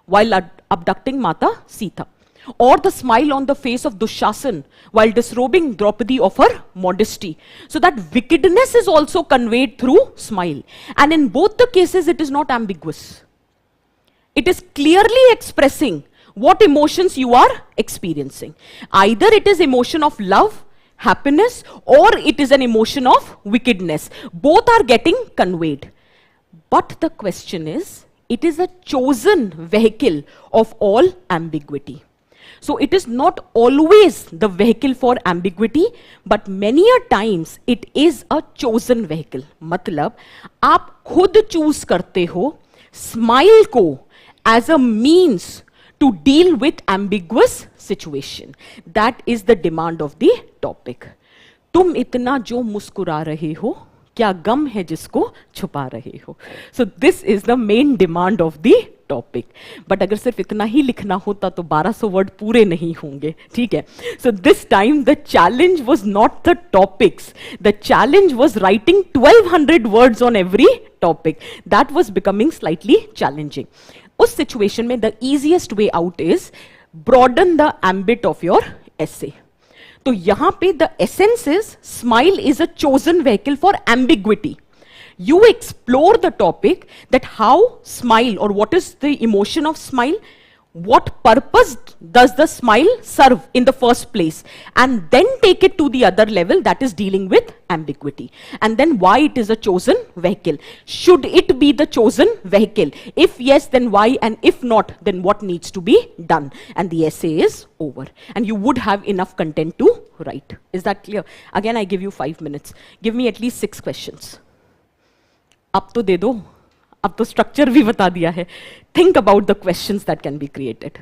while abducting Mata Sita, or the smile on the face of Dushasan while disrobing Draupadi of her modesty. So that wickedness is also conveyed through smile. And in both the cases, it is not ambiguous. It is clearly expressing what emotions you are experiencing. Either it is emotion of love, happiness, or it is an emotion of wickedness. Both are getting conveyed. But the question is, it is a chosen vehicle of all ambiguity. So it is not always the vehicle for ambiguity, but many a times it is a chosen vehicle. मतलब आप खुद choose करते हो smile को as a means to deal with ambiguous situation. That is the demand of the topic. तुम इतना जो मुस्कुरा रहे हो, क्या गम है जिसको छुपा रहे हो. So this is the main demand of the topic. But अगर सिर्फ इतना ही लिखना होता तो 1200 वर्ड पूरे नहीं होंगे. ठीक है. So this time the challenge was not the topics. The challenge was writing 1200 words on every topic. That was becoming slightly challenging. उस situation में the easiest way out is broaden the ambit of your essay. तो यहां पे the essence is smile is a chosen vehicle for ambiguity. You explore the topic that how smile or what is the emotion of smile, What purpose does the smile serve in the first place? And then take it to the other level, that is dealing with ambiguity. And then why it is a chosen vehicle. Should it be the chosen vehicle? If yes, then why? And if not, then what needs to be done? And the essay is over. And you would have enough content to write. Is that clear? Again, I give you 5 minutes. Give me at least 6 questions. अब तो दे दो. अब तो structure भी बता दिया है. Think about the questions that can be created.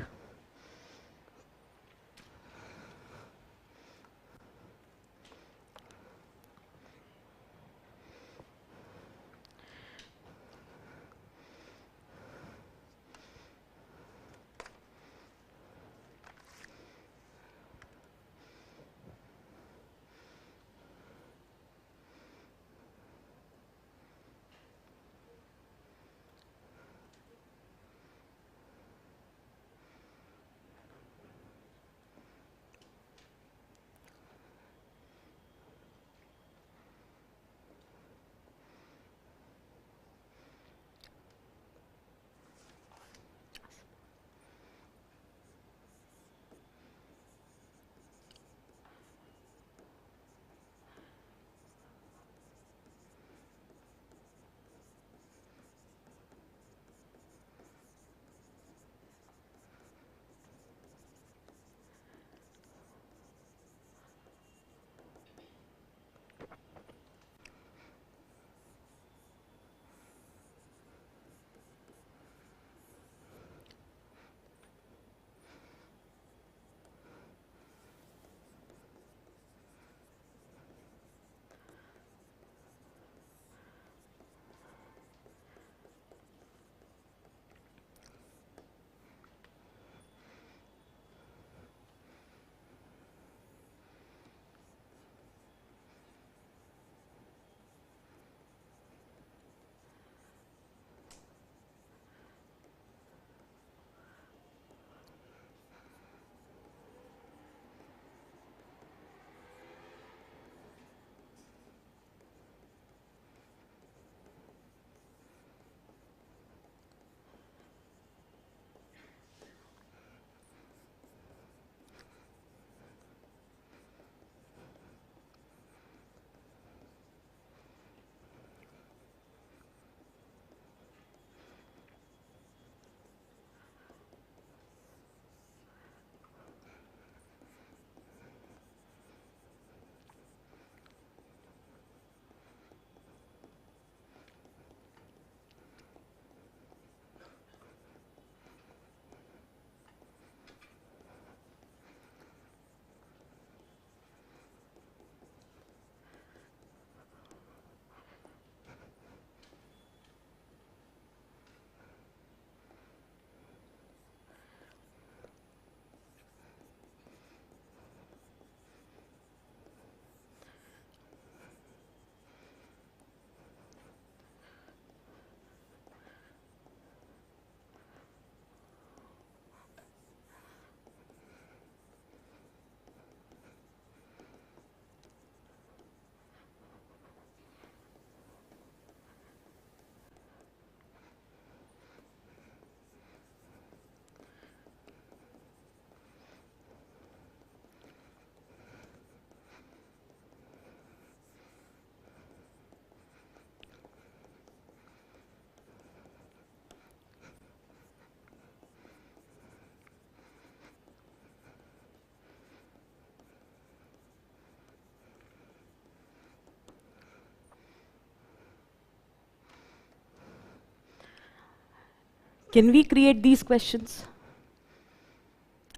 Can we create these questions?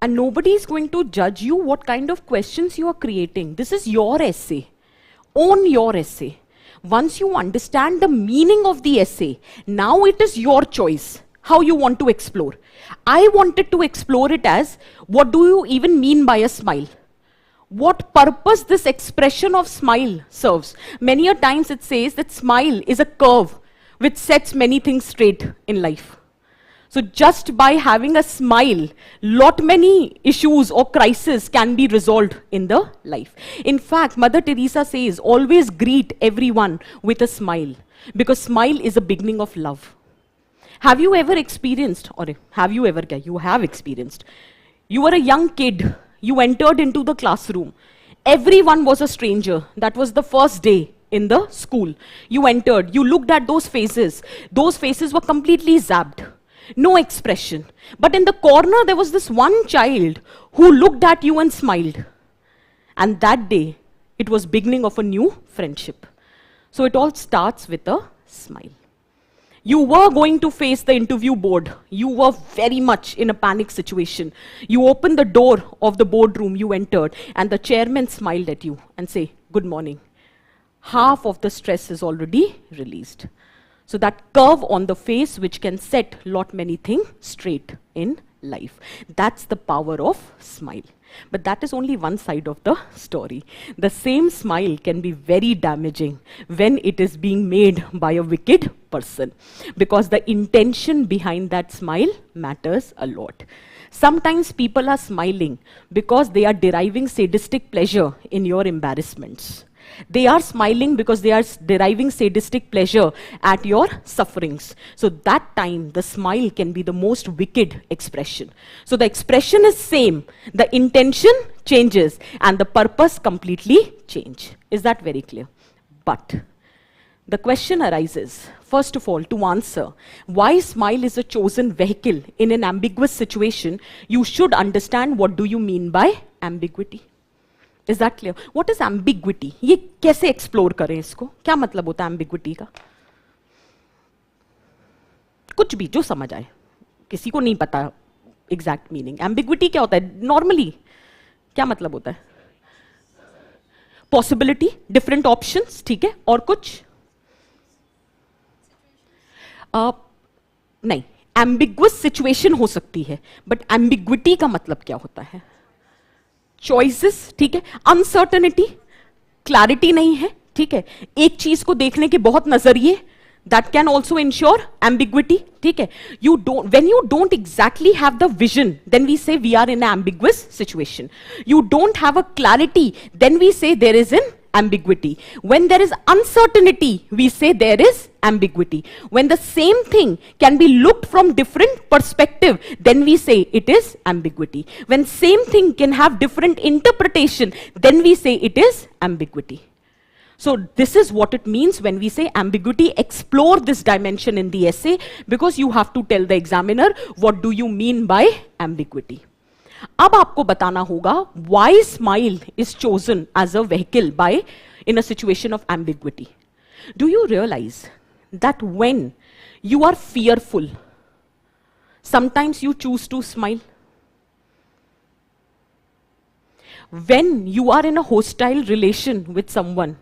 And nobody is going to judge you what kind of questions you are creating. This is your essay. Own your essay. Once you understand the meaning of the essay, now it is your choice how you want to explore. I wanted to explore it as, what do you even mean by a smile? What purpose this expression of smile serves? Many a times it says that smile is a curve which sets many things straight in life. So just by having a smile, lot many issues or crises can be resolved in the life. In fact, Mother Teresa says, always greet everyone with a smile, because smile is a beginning of love. Have you ever experienced, or have you ever, you have experienced, you were a young kid, you entered into the classroom, everyone was a stranger, that was the first day in the school. You entered, you looked at those faces were completely zapped, no expression. But in the corner there was this one child who looked at you and smiled. And that day, it was beginning of a new friendship. So it all starts with a smile. You were going to face the interview board. You were very much in a panic situation. You opened the door of the boardroom, you entered, and the chairman smiled at you and say, "Good morning." Half of the stress is already released. So that curve on the face which can set lot many things straight in life. That's the power of smile. But that is only one side of the story. The same smile can be very damaging when it is being made by a wicked person, because the intention behind that smile matters a lot. Sometimes people are smiling because they are deriving sadistic pleasure in your embarrassments. They are smiling because they are deriving sadistic pleasure at your sufferings. So that time, the smile can be the most wicked expression. So the expression is same, the intention changes, and the purpose completely change. Is that very clear? But the question arises, first of all, to answer why smile is a chosen vehicle in an ambiguous situation, you should understand what do you mean by ambiguity. Is that clear? What is ambiguity? ये कैसे explore करें इसको? क्या मतलब होता है ambiguity का? कुछ भी जो समझ आए. किसी को नहीं पता exact meaning. Ambiguity क्या होता है? Normally क्या मतलब होता है? Possibility, different options, ठीक है? और कुछ? नहीं. Ambiguous situation हो सकती है, but ambiguity का मतलब क्या होता है? चॉइसेस, ठीक है, अनसर्टनिटी, क्लैरिटी नहीं है, ठीक है, एक चीज को देखने के बहुत नजरिए, that can also ensure ambiguity, ठीक है. You don't, when you don't exactly have the vision, then we say we are in an ambiguous situation. You don't have a clarity, then we say there is an ambiguity. When there is uncertainty, we say there is ambiguity. When the same thing can be looked from different perspective, then we say it is ambiguity. When same thing can have different interpretation, then we say it is ambiguity. So this is what it means when we say ambiguity. Explore this dimension in the essay, because you have to tell the examiner what do you mean by ambiguity. अब आपको बताना होगा why smile is chosen as a vehicle by in a situation of ambiguity. Do you realize that when you are fearful, sometimes you choose to smile? When you are in a hostile relation with someone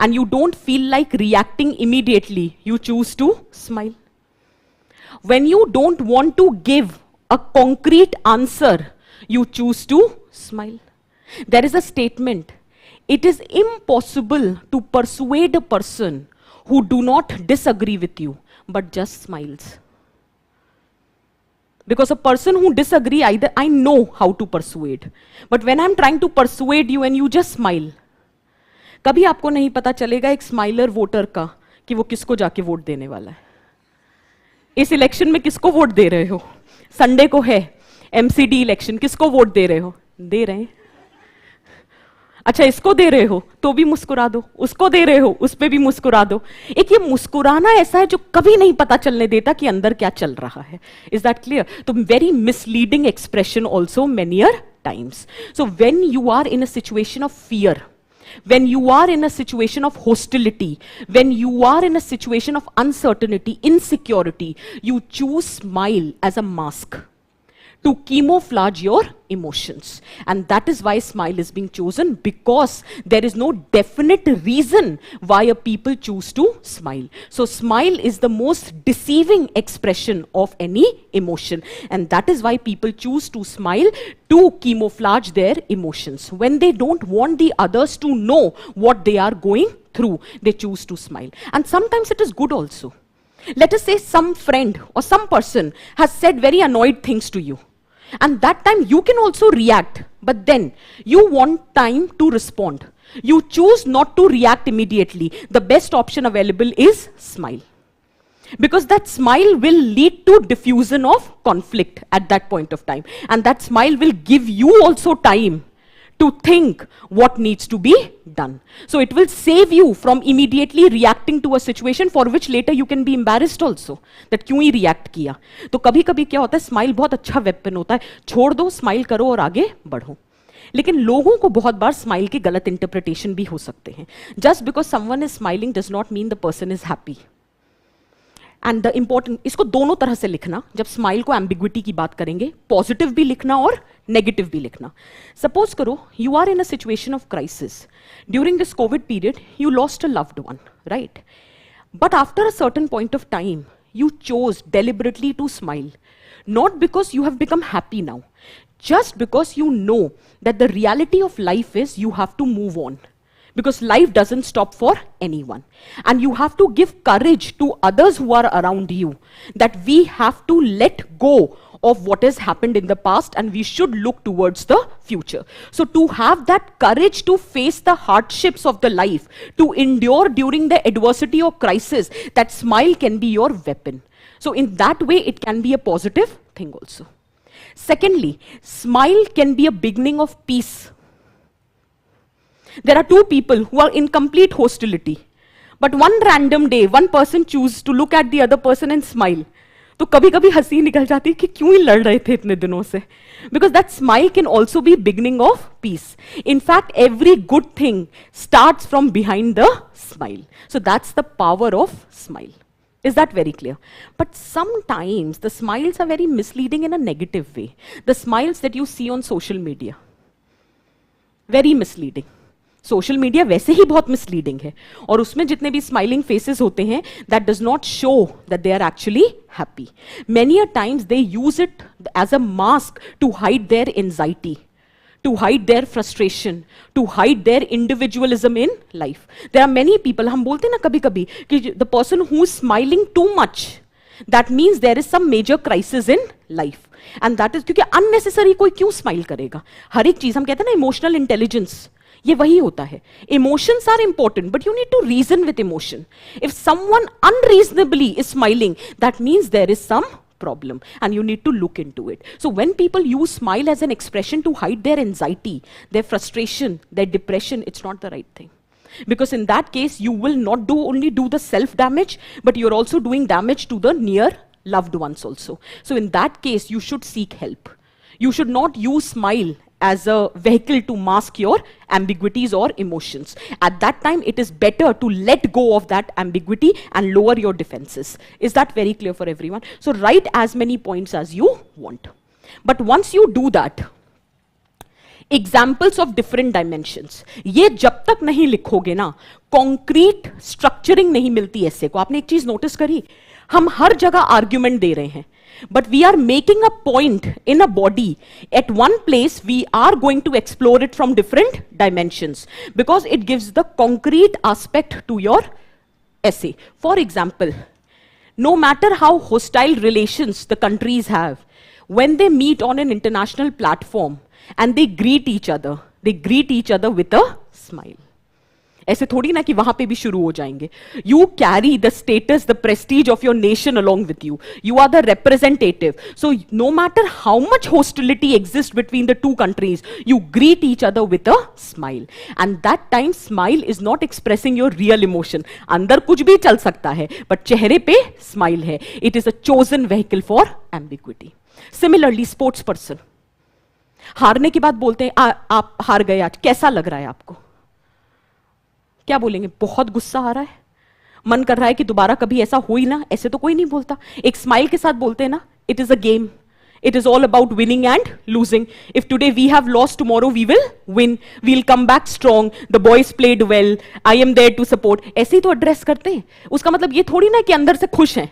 and you don't feel like reacting immediately, you choose to smile. When you don't want to give a concrete answer, you choose to smile. There is a statement, it is impossible to persuade a person who do not disagree with you, but just smiles. Because a person who disagree, either I know how to persuade, but when I'm trying to persuade you and you just smile, कभी आपको नहीं पता चलेगा एक स्माइलर voter का कि वो किसको जाके वोट देने वाला है. इस इलेक्शन में किसको वोट दे रहे हो? संडे को है एमसीडी इलेक्शन, किसको वोट दे रहे हो? दे रहे हैं. अच्छा, इसको दे रहे हो तो भी मुस्कुरा दो, उसको दे रहे हो उस पे भी मुस्कुरा दो. एक ये मुस्कुराना ऐसा है जो कभी नहीं पता चलने देता कि अंदर क्या चल रहा है. Is that clear? तो very misleading expression also many times. So when you are in a situation of fear, when you are in a situation of hostility, when you are in a situation of uncertainty, insecurity, you choose smile as a mask to camouflage your emotions. And that is why smile is being chosen, because there is no definite reason why a people choose to smile. So smile is the most deceiving expression of any emotion, and that is why people choose to smile to camouflage their emotions. When they don't want the others to know what they are going through, they choose to smile. And sometimes it is good also. Let us say some friend or some person has said very annoyed things to you, and that time you can also react, but then you want time to respond. You choose not to react immediately. The best option available is smile. Because that smile will lead to diffusion of conflict at that point of time. And that smile will give you also time to think what needs to be done. So it will save you from immediately reacting to a situation for which later you can be embarrassed also. That क्यों ही react किया. तो कभी कभी क्या होता है, smile बहुत अच्छा वेपन होता है, छोड़ दो, स्माइल करो और आगे बढ़ो. लेकिन लोगों को बहुत बार स्माइल के गलत इंटरप्रिटेशन भी हो सकते हैं. Just because someone is smiling does not mean the person is happy. And the important, इसको दोनों तरह से लिखना. जब स्माइल को एम्बिग्विटी की बात करेंगे, पॉजिटिव भी लिखना और नेगेटिव भी लिखना. सपोज करो you are in a situation of crisis. During this COVID period you lost a loved one, right? But after a certain point of time you chose deliberately to smile, not because you have become happy now, just because you know that the reality of life is you have to move on, because life doesn't stop for anyone, and you have to give courage to others who are around you, that we have to let go of what has happened in the past and we should look towards the future. So to have that courage to face the hardships of the life, to endure during the adversity or crisis, that smile can be your weapon. So in that way it can be a positive thing also. Secondly, smile can be a beginning of peace. There are two people who are in complete hostility, but one random day one person chooses to look at the other person and smile. तो कभी कभी हंसी निकल जाती है कि क्यों ही लड़ रहे थे इतने दिनों से. Because that smile can also be beginning of peace. In fact every good thing starts from behind the smile. So that's the power of smile. Is that very clear? But sometimes the smiles are very misleading in a negative way. The smiles that you see on social media, very misleading. Social media वैसे ही बहुत misleading है, और उसमें जितने भी smiling faces होते हैं, that does not show that they are actually happy. Many a times they use it as a mask to hide their anxiety, to hide their frustration, to hide their individualism in life. There are many people, हम बोलते हैं ना कभी कभी कि the person who is smiling too much, that means there is some major crisis in life. And that is क्योंकि unnecessary कोई क्यों smile करेगा. हर एक चीज हम कहते हैं ना emotional intelligence, ये वही होता है. Emotions are important, but you need to reason with emotion. If someone unreasonably is smiling, that means there is some problem and you need to look into it. So when people use smile as an expression to hide their anxiety, their frustration, their depression, it's not the right thing. Because in that case, you will not only do the self damage, but you're also doing damage to the near loved ones also. So in that case, you should seek help. You should not use smile as a vehicle to mask your ambiguities or emotions. At that time, it is better to let go of that ambiguity and lower your defenses. Is that very clear for everyone? So write as many points as you want. But once you do that, examples of different dimensions, ये जब तक नहीं लिखोगे ना, concrete structuring नहीं मिलती ऐसे को. आपने एक चीज नोटिस करी, हम हर जगह argument दे रहे हैं, but we are making a point in a body. At one place, we are going to explore it from different dimensions because it gives the concrete aspect to your essay. For example, no matter how hostile relations the countries have, when they meet on an international platform and they greet each other with a smile. ऐसे थोड़ी ना कि वहां पे भी शुरू हो जाएंगे. You carry the status, the prestige of your nation along with you. You are the representative. So no matter how much hostility exist between the two countries, you greet each other with a smile. And that time smile is not expressing your real emotion. अंदर कुछ भी चल सकता है, but चेहरे पे smile है. It is a chosen vehicle for ambiguity. Similarly sports person हारने के बाद बोलते हैं आप हार गए आज, कैसा लग रहा है आपको? क्या बोलेंगे? बहुत गुस्सा आ रहा है, मन कर रहा है कि दोबारा कभी ऐसा हो ही ना. ऐसे तो कोई नहीं बोलता. एक स्माइल के साथ बोलते हैं ना, it is a game, it is all about winning and losing. If today we have lost, tomorrow we will win, we will come back strong, the boys played well, I am there to support. ऐसे ही तो address करते हैं. उसका मतलब ये थोड़ी ना कि अंदर से खुश हैं.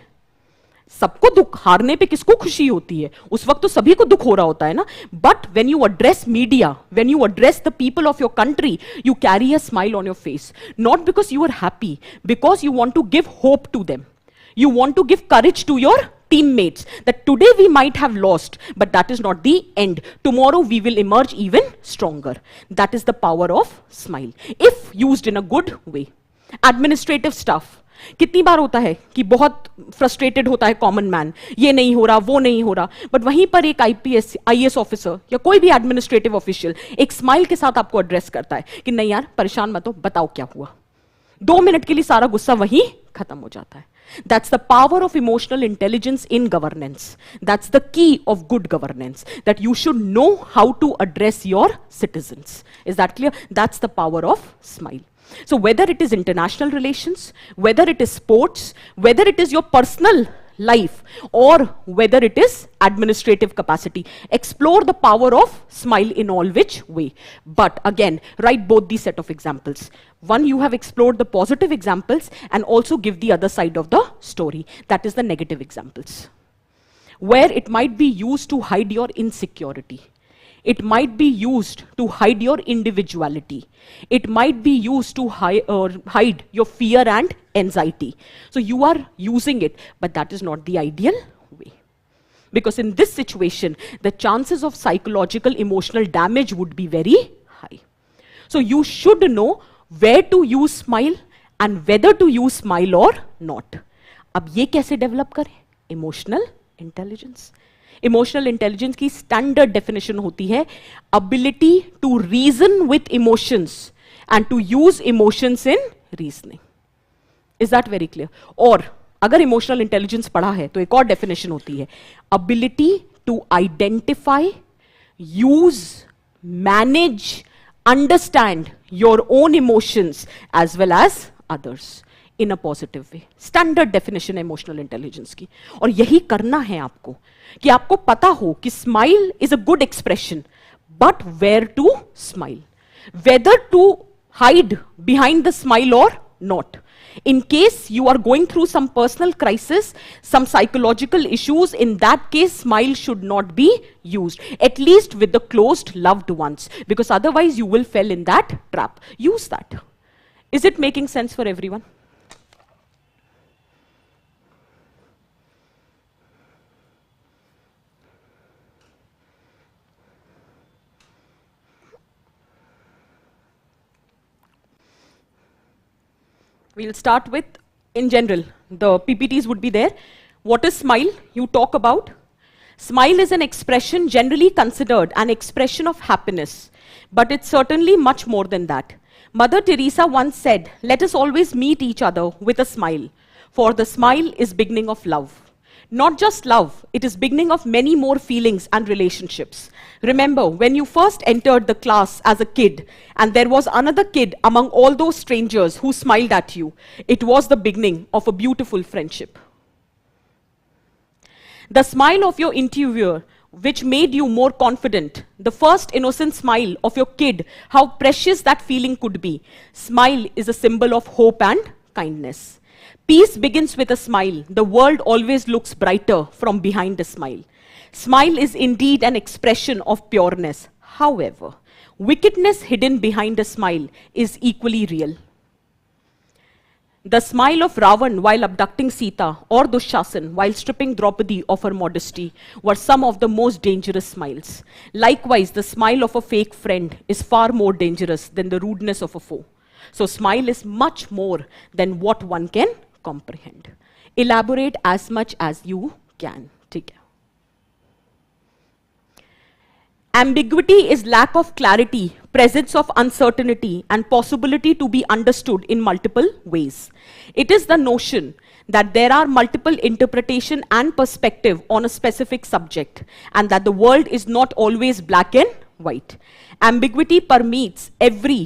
सबको दुख, हारने पे किसको खुशी होती है? उस वक्त तो सभी को दुख हो रहा होता है ना. But when you address media, when you address the people of your country, you carry a smile on your face, not because you are happy, because you want to give hope to them. You want to give courage to your teammates that today we might have lost, but that is not the end. Tomorrow we will emerge even stronger. That is the power of smile if used in a good way. Administrative stuff. कितनी बार होता है कि बहुत frustrated होता है common man, ये नहीं हो रहा, वो नहीं हो रहा, बट वहीं पर एक आईपीएस आईएएस ऑफिसर या कोई भी एडमिनिस्ट्रेटिव ऑफिशियल एक स्माइल के साथ आपको एड्रेस करता है कि नहीं यार परेशान मत हो, बताओ क्या हुआ। 2 मिनट के लिए सारा गुस्सा वहीं खत्म हो जाता है। That's the power of emotional intelligence in governance. That's the key of good governance, that you should know how to address your citizens. Is that clear? That's the power of smile. So whether it is international relations, whether it is sports, whether it is your personal life, or whether it is administrative capacity, explore the power of smile in all which way. But again, write both these set of examples. One, you have explored the positive examples and also give the other side of the story. That is the negative examples, where it might be used to hide your insecurity. It might be used to hide your individuality. It might be used to hide your fear and anxiety. So you are using it, but that is not the ideal way. Because in this situation, the chances of psychological emotional damage would be very high. So you should know where to use smile and whether to use smile or not. अब ये कैसे develop करें? Emotional intelligence. Emotional intelligence की standard definition होती है ability to reason with emotions and to use emotions in reasoning. Is that very clear? और अगर emotional intelligence पढ़ा है तो एक और डेफिनेशन होती है ability to identify, use, manage, understand your own emotions as well as others in a positive way. Standard definition है इमोशनल इंटेलिजेंस की। और यही करना है आपको कि आपको पता हो कि smile is a good expression, but where to smile, whether to hide behind the smile और not. In case you are going through some personal crisis, some psychological issues, in that case, smile should not be used, at least with the closed loved ones, because otherwise you will fall in that trap. Use that. Is it making sense for everyone? We'll start with, in general, the PPTs would be there. What is smile? You talk about. Smile is an expression generally considered an expression of happiness, but it's certainly much more than that. Mother Teresa once said, "Let us always meet each other with a smile, for the smile is beginning of love." Not just love, it is beginning of many more feelings and relationships. Remember, when you first entered the class as a kid, and there was another kid among all those strangers who smiled at you, it was the beginning of a beautiful friendship. The smile of your interviewer, which made you more confident, the first innocent smile of your kid, how precious that feeling could be. Smile is a symbol of hope and kindness. Peace begins with a smile. The world always looks brighter from behind a smile. Smile is indeed an expression of pureness. However, wickedness hidden behind a smile is equally real. The smile of Ravan while abducting Sita, or Dushashan while stripping Draupadi of her modesty, were some of the most dangerous smiles. Likewise, the smile of a fake friend is far more dangerous than the rudeness of a foe. So smile is much more than what one can comprehend. Elaborate as much as you can. ठीक है. Ambiguity is lack of clarity, presence of uncertainty, and possibility to be understood in multiple ways. It is the notion that there are multiple interpretation and perspective on a specific subject, and that the world is not always black and white. Ambiguity permeates every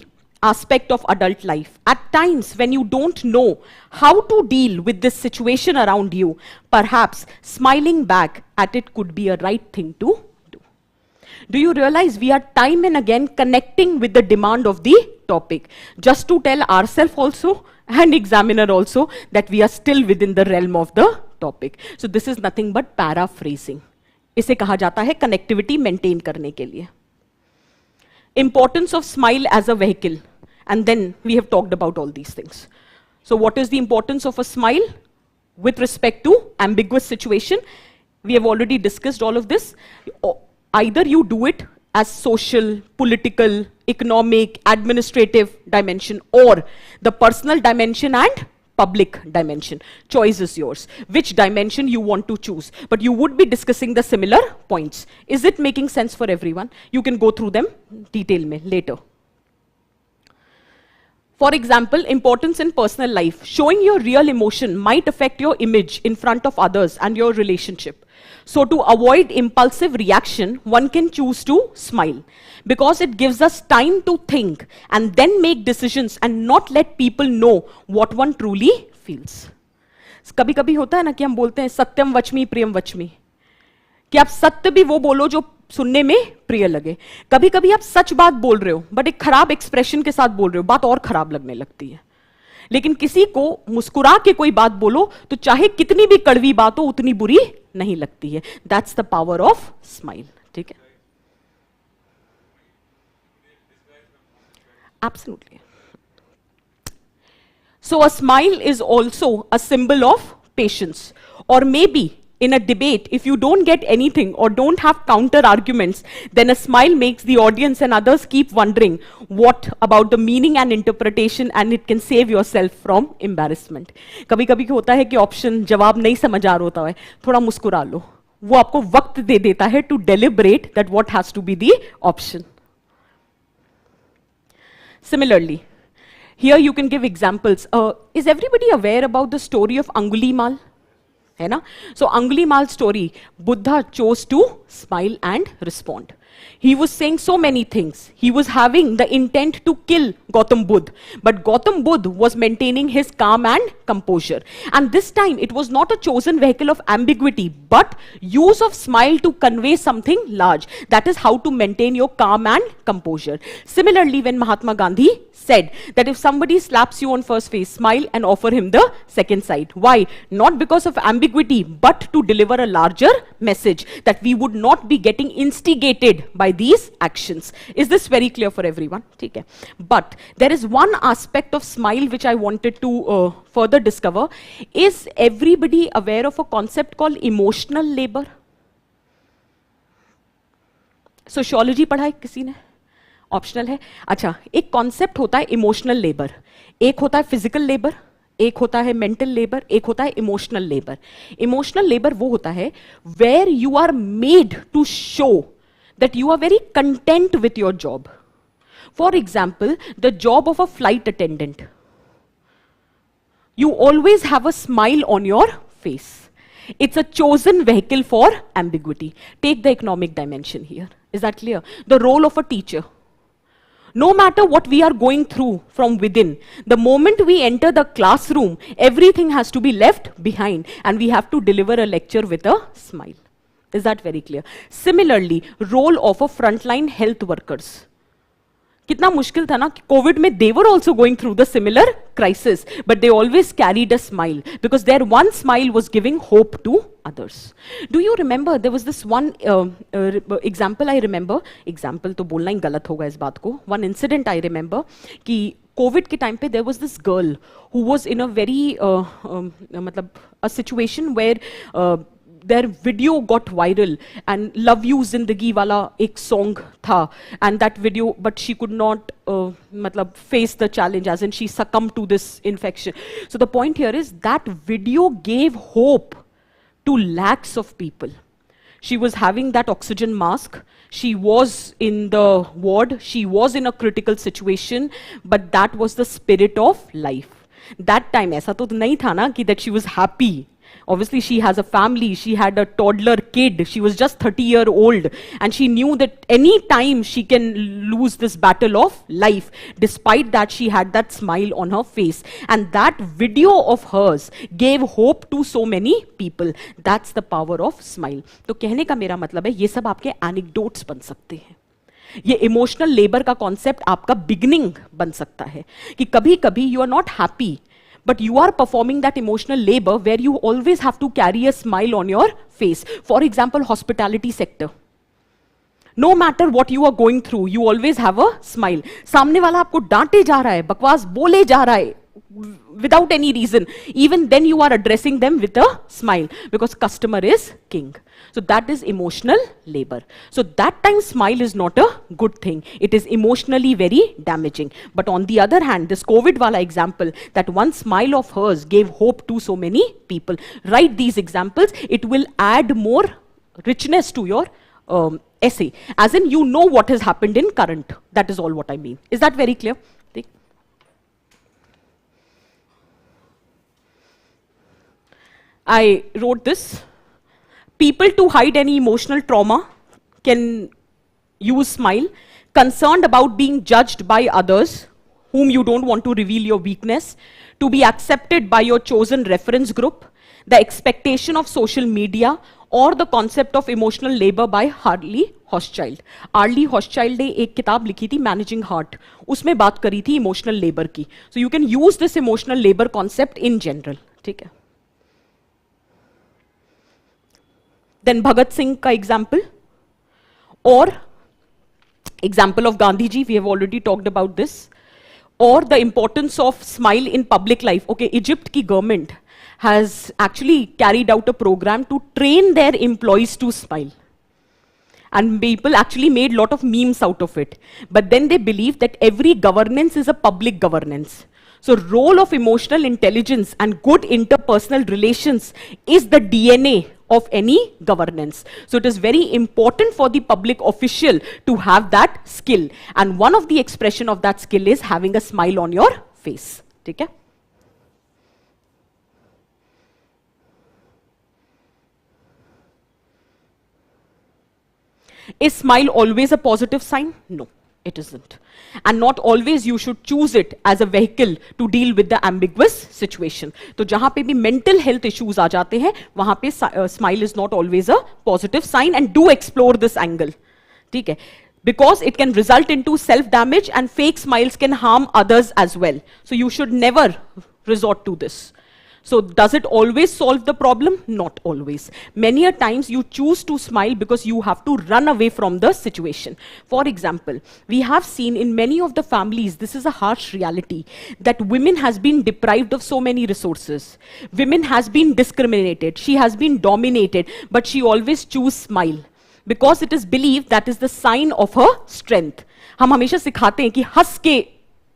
aspect of adult life. At times, when you don't know how to deal with this situation around you, perhaps smiling back at it could be a right thing to do. Do you realize we are time and again connecting with the demand of the topic, just to tell ourselves also and examiner also that we are still within the realm of the topic. So this is nothing but paraphrasing. इसे कहा जाता है connectivity maintain करने के लिए. Importance of smile as a vehicle. And then we have talked about all these things. So what is the importance of a smile with respect to ambiguous situation? We have already discussed all of this. Either you do it as social, political, economic, administrative dimension, or the personal dimension and public dimension. Choice is yours. Which dimension you want to choose. But you would be discussing the similar points. Is it making sense for everyone? You can go through them detail mein later. For example, importance in personal life. Showing your real emotion might affect your image in front of others and your relationship. So to avoid impulsive reaction, one can choose to smile because it gives us time to think and then make decisions and not let people know what one truly feels. कभी-कभी होता है ना कि हम बोलते हैं सत्यम वचमी प्रियम वचमी, कि आप सत्य भी वो बोलो जो सुनने में प्रिय लगे. कभी-कभी आप सच बात बोल रहे हो बट एक खराब एक्सप्रेशन के साथ बोल रहे हो, बात और खराब लगने लगती है. लेकिन किसी को मुस्कुरा के कोई बात बोलो तो चाहे कितनी भी कड़वी बात हो उतनी बुरी नहीं लगती है. That's the power of smile. ठीक है, absolutely. So a smile is also a symbol of patience. Or maybe in a debate, if you don't get anything or don't have counter arguments, then a smile makes the audience and others keep wondering what about the meaning and interpretation, and it can save yourself from embarrassment. कभी-कभी होता है कि option जवाब नहीं समझ आ रहा होता है, थोड़ा मुस्कुरा लो, वो आपको वक्त दे देता है to deliberate that what has to be the option. Similarly, here you can give examples. Is everybody aware about the story of Angulimal? है ना? So Angulimal story, Buddha chose to smile and respond. He was saying so many things. He was having the intent to kill Gautam Buddha, but Gautam Buddha was maintaining his calm and composure. And this time it was not a chosen vehicle of ambiguity, but use of smile to convey something large. That is how to maintain your calm and composure. Similarly, when Mahatma Gandhi said that if somebody slaps you on first face, smile and offer him the second side. Why? Not because of ambiguity, but to deliver a larger message that we would not be getting instigated by these actions. Is this very clear for everyone? Okay. But there is one aspect of smile which I wanted to further discover. Is everybody aware of a concept called emotional labor? Sociology पढ़ा है किसी ने? Optional है. अच्छा, एक concept होता है emotional labour, एक होता है फिजिकल लेबर, एक होता है मेंटल लेबर, एक होता है इमोशनल लेबर. इमोशनल लेबर वो होता है where you are made to show that you are very content with your job. For example, the job of a flight attendant, you always have a smile on your face. It's a chosen vehicle for ambiguity. Take the economic dimension here. Is that clear? The role of a teacher. No matter what we are going through from within, the moment we enter the classroom, everything has to be left behind and we have to deliver a lecture with a smile. Is that very clear? Similarly, role of a frontline health workers. कितना मुश्किल था ना, Covid में they were also going through the similar crisis, but they always carried a smile because their one smile was giving hope to others. Do you remember there was this one example I remember, example तो बोलना ही गलत होगा इस बात को, one incident I remember कि Covid के time पे there was this girl who was in a very मतलब a situation where their video got viral and love you zindagi wala ek song tha, and that video, but she could not matlab face the challenge, as in she succumbed to this infection. So the point here is that video gave hope to lakhs of people. She was having that oxygen mask, she was in the ward, she was in a critical situation, but that was the spirit of life. That time aisa to nahi tha na ki that she was happy. Obviously, she has a family, she had a toddler kid, she was just 30-year-old, and she knew that any time she can lose this battle of life. Despite that, she had that smile on her face. And that video of hers gave hope to so many people. That's the power of smile. तो कहने का मेरा मतलब है, ये सब आपके anecdotes बन सकते हैं. ये इमोशनल लेबर का कॉन्सेप्ट आपका बिगिनिंग बन सकता है कि कभी कभी you are not happy, but you are performing that emotional labor where you always have to carry a smile on your face. For example, hospitality sector. No matter what you are going through, you always have a smile. सामने वाला आपको डांटे जा रहा है, बकवास बोले जा रहा है, without any reason, even then you are addressing them with a smile because customer is king. So that is emotional labor. So that time smile is not a good thing. It is emotionally very damaging. But on the other hand, this COVID wala example, that one smile of hers gave hope to so many people. Write these examples. It will add more richness to your essay. As in, you know what has happened in current. That is all what I mean. Is that very clear? I wrote this. People to hide any emotional trauma can use smile. Concerned about being judged by others, whom you don't want to reveal your weakness. To be accepted by your chosen reference group. The expectation of social media, or the concept of emotional labor by Harley Hochschild. Harley Hochschild ने एक किताब लिखी थी Managing Heart. उसमें बात करी थी emotional labor की. So you can use this emotional labor concept in general. ठीक है? Then Bhagat Singh ka example, or example of Gandhi ji, we have already talked about this, or the importance of smile in public life. Okay, Egypt ki government has actually carried out a program to train their employees to smile. And people actually made a lot of memes out of it. But then they believe that every governance is a public governance. So role of emotional intelligence and good interpersonal relations is the DNA of any governance. So it is very important for the public official to have that skill. And one of the expression of that skill is having a smile on your face. Okay? Is smile always a positive sign? No, it isn't. And not always you should choose it as a vehicle to deal with the ambiguous situation. तो जहाँ पे भी mental health issues आ जाते हैं, वहाँ पे smile is not always a positive sign, and do explore this angle. ठीक है? Because it can result into self-damage, and fake smiles can harm others as well. So you should never resort to this. So does it always solve the problem? Not always. Many a times you choose to smile because you have to run away from the situation. For example, we have seen in many of the families, this is a harsh reality, that women has been deprived of so many resources. Women has been discriminated. She has been dominated, but she always choose smile. Because it is believed that is the sign of her strength. हम हमेशा सिखाते हैं कि हंस के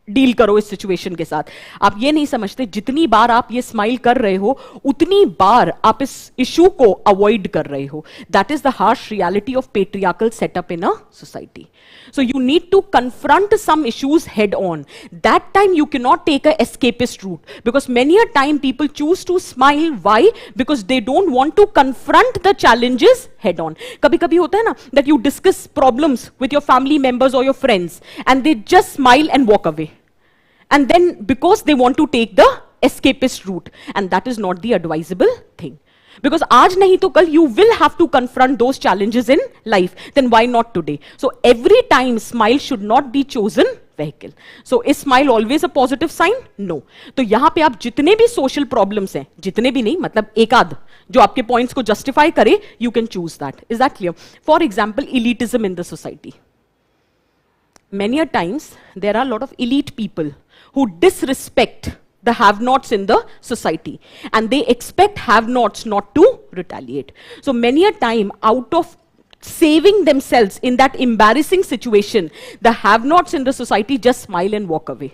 deal करो इस situation के साथ. आप ये नहीं समझते जितनी बार आप ये स्माइल कर रहे हो उतनी बार आप इस इशू को अवॉइड कर रहे हो. That is the harsh reality of patriarchal setup in a society. So you need to confront some issues head on. That time you cannot take a escapist route, because many a time people choose to smile. Why? Because they don't want to confront the challenges head on. कभी कभी होता है ना that you discuss problems with your family members or your friends and they just smile and walk away. And then because they want to take the escapist route, and that is not the advisable thing. Because aaj nahi to kal you will have to confront those challenges in life. Then why not today? So every time smile should not be chosen vehicle. So is smile always a positive sign? No. तो यहाँ पे आप जितने भी social problems हैं, जितने भी नहीं, मतलब एक आध जो आपके points को justify करे, you can choose that. Is that clear? For example, elitism in the society. Many a times there are a lot of elite people who disrespect the have-nots in the society, and they expect have-nots not to retaliate. So many a time, out of saving themselves in that embarrassing situation, the have-nots in the society just smile and walk away.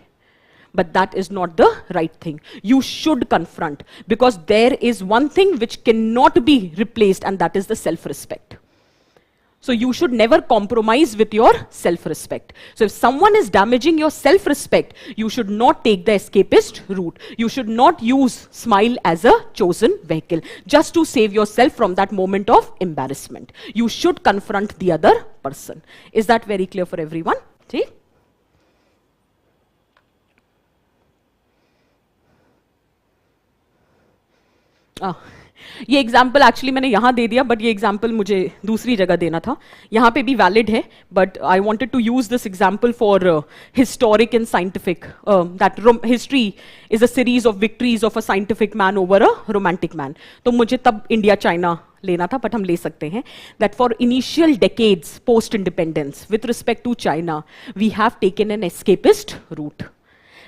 But that is not the right thing. You should confront, because there is one thing which cannot be replaced, and that is the self-respect. So you should never compromise with your self-respect. So if someone is damaging your self-respect, you should not take the escapist route. You should not use smile as a chosen vehicle just to save yourself from that moment of embarrassment. You should confront the other person. Is that very clear for everyone? See? ये example actually मैंने यहाँ दे दिया, but ये example मुझे दूसरी जगह देना था. यहाँ पे भी वैलिड है, but I wanted to use this example for historic and scientific. That history is a series of victories of a scientific man over a romantic man. तो मुझे तब इंडिया चाइना लेना था, बट हम ले सकते हैं. That for initial decades post independence with respect to China, we have taken an escapist route.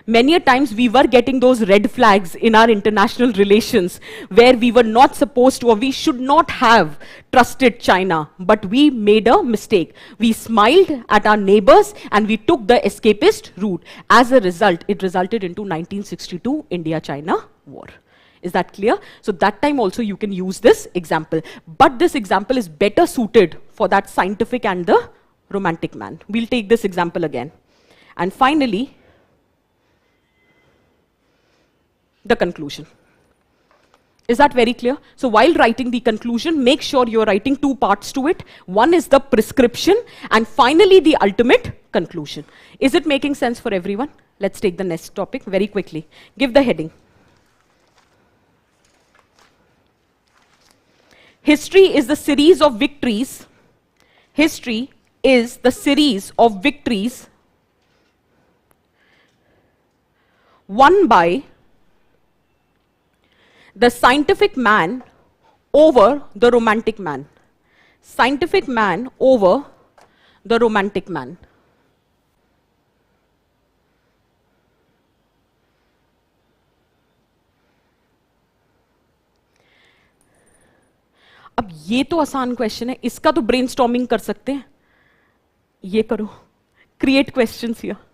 Many a times we were getting those red flags in our international relations where we were not supposed to, or we should not have trusted China, but we made a mistake. We smiled at our neighbors and we took the escapist route. As a result, it resulted into 1962 India-China war. Is that clear? So that time also you can use this example. But this example is better suited for that scientific and the romantic man. We'll take this example again. And finally, the conclusion. Is that very clear? So while writing the conclusion, make sure you're writing two parts to it. One is the prescription, and finally the ultimate conclusion. Is it making sense for everyone? Let's take the next topic very quickly. Give the heading. History is the series of victories. History is the series of victories won by the scientific man over the romantic man. Scientific man over the romantic man. अब ये तो आसान question है, इसका तो brainstorming कर सकते हैं. ये करो, create questions here.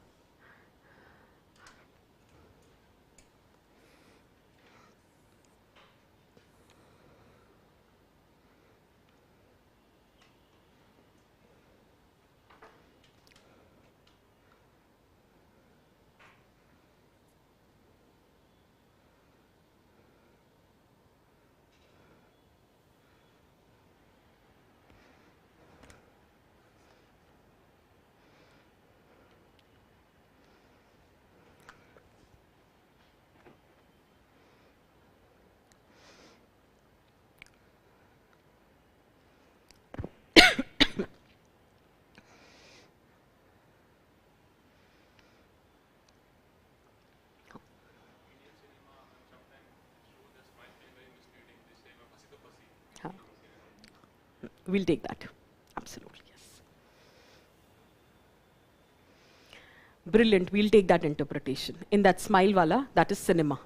We'll take that. Absolutely, yes. Brilliant, we'll take that interpretation. In that smile wala, that is cinema.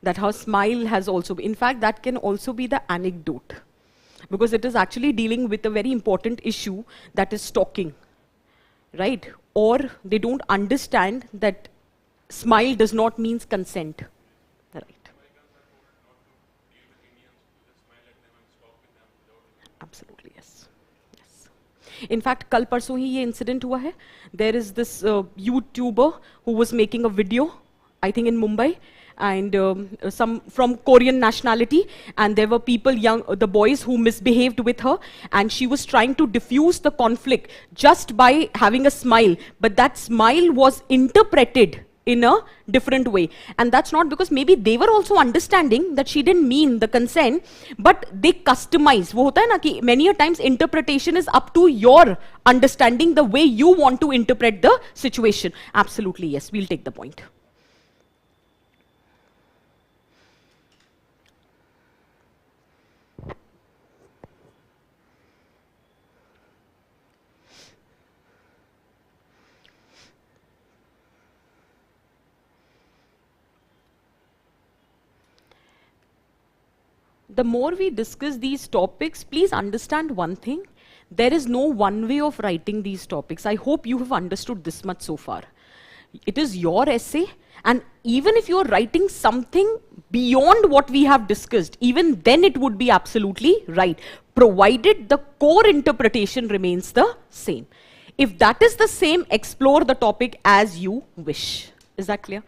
That how smile has also, in fact, that can also be the anecdote. Because it is actually dealing with a very important issue, that is stalking, right? Or they don't understand that smile does not mean consent, right? Absolutely, yes. Yes. In fact, kal parso hi ye incident hua hai. There is this YouTuber who was making a video, I think in Mumbai, and some from Korean nationality, and there were people, the boys who misbehaved with her, and she was trying to diffuse the conflict just by having a smile, but that smile was interpreted in a different way. And that's not because maybe they were also understanding that she didn't mean the consent, but they customize. वो होता है ना कि many a times interpretation is up to your understanding, the way you want to interpret the situation. Absolutely, yes, we'll take the point. The more we discuss these topics, please understand one thing. There is no one way of writing these topics. I hope you have understood this much so far. It is your essay, and even if you're writing something beyond what we have discussed, even then it would be absolutely right, provided the core interpretation remains the same. If that is the same, explore the topic as you wish. Is that clear?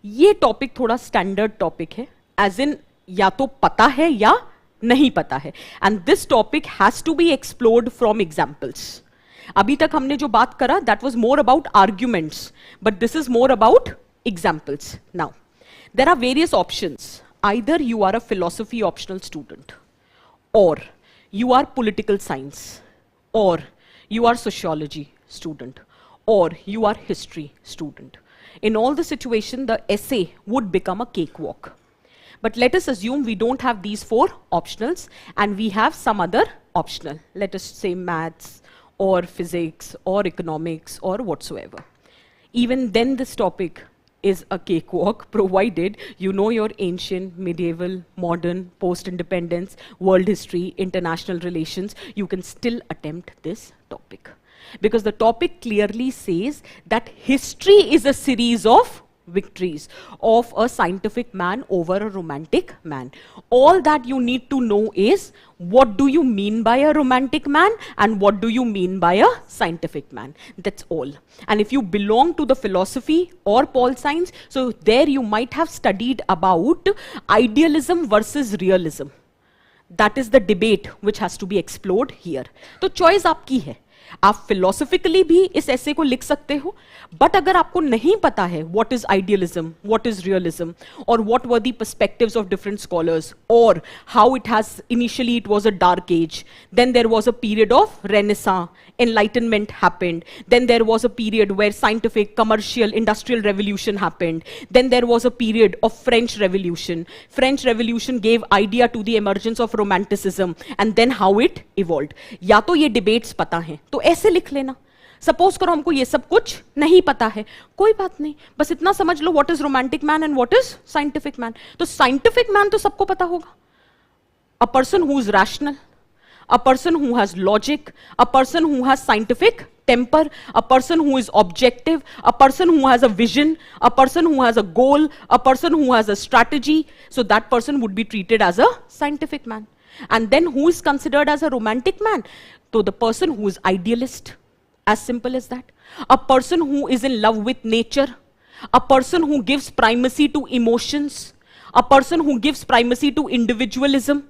ये topic थोड़ा standard topic है, as in या तो पता है या नहीं पता है, and this topic has to be explored from examples. अभी तक हमने जो बात करा, that was more about arguments, but this is more about examples. Now, there are various options. Either you are a philosophy optional student, or you are political science, or you are sociology student, or you are history student. In all the situation, the essay would become a cakewalk. But let us assume we don't have these four optionals and we have some other optional. Let us say maths or physics or economics or whatsoever. Even then this topic is a cakewalk, provided you know your ancient, medieval, modern, post-independence, world history, international relations, you can still attempt this topic. Because the topic clearly says that history is a series of victories of a scientific man over a romantic man. All that you need to know is, what do you mean by a romantic man and what do you mean by a scientific man? That's all. And if you belong to the philosophy or pol science, so there you might have studied about idealism versus realism. That is the debate which has to be explored here. तो choice आपकी है. आप philosophically भी इस ऐसे को लिख सकते हो, बट अगर आपको नहीं पता है what is idealism, what is realism, और what were the perspectives of different scholars, और how it has initially it was a dark age, then there was a period of renaissance, enlightenment happened, then there was a period where scientific, commercial, industrial revolution happened, then there was a period of French Revolution. French Revolution gave idea to the emergence of romanticism, and then how it evolved. या तो ये debates पता हैं तो ऐसे लिख लेना. Suppose करो हमको ये सब कुछ नहीं पता है, कोई बात नहीं, बस इतना समझ लो what is romantic man and what is scientific man. तो साइंटिफिक मैन तो सबको पता होगा, a person who is rational, a person who has logic, a person who has scientific temper, a person who is objective, a person who has a vision, a person who has a goal, a person who has a strategy. So that person would be treated as a scientific man. And then who is considered as a romantic man? So the person who is idealist, as simple as that. A person who is in love with nature, a person who gives primacy to emotions, a person who gives primacy to individualism.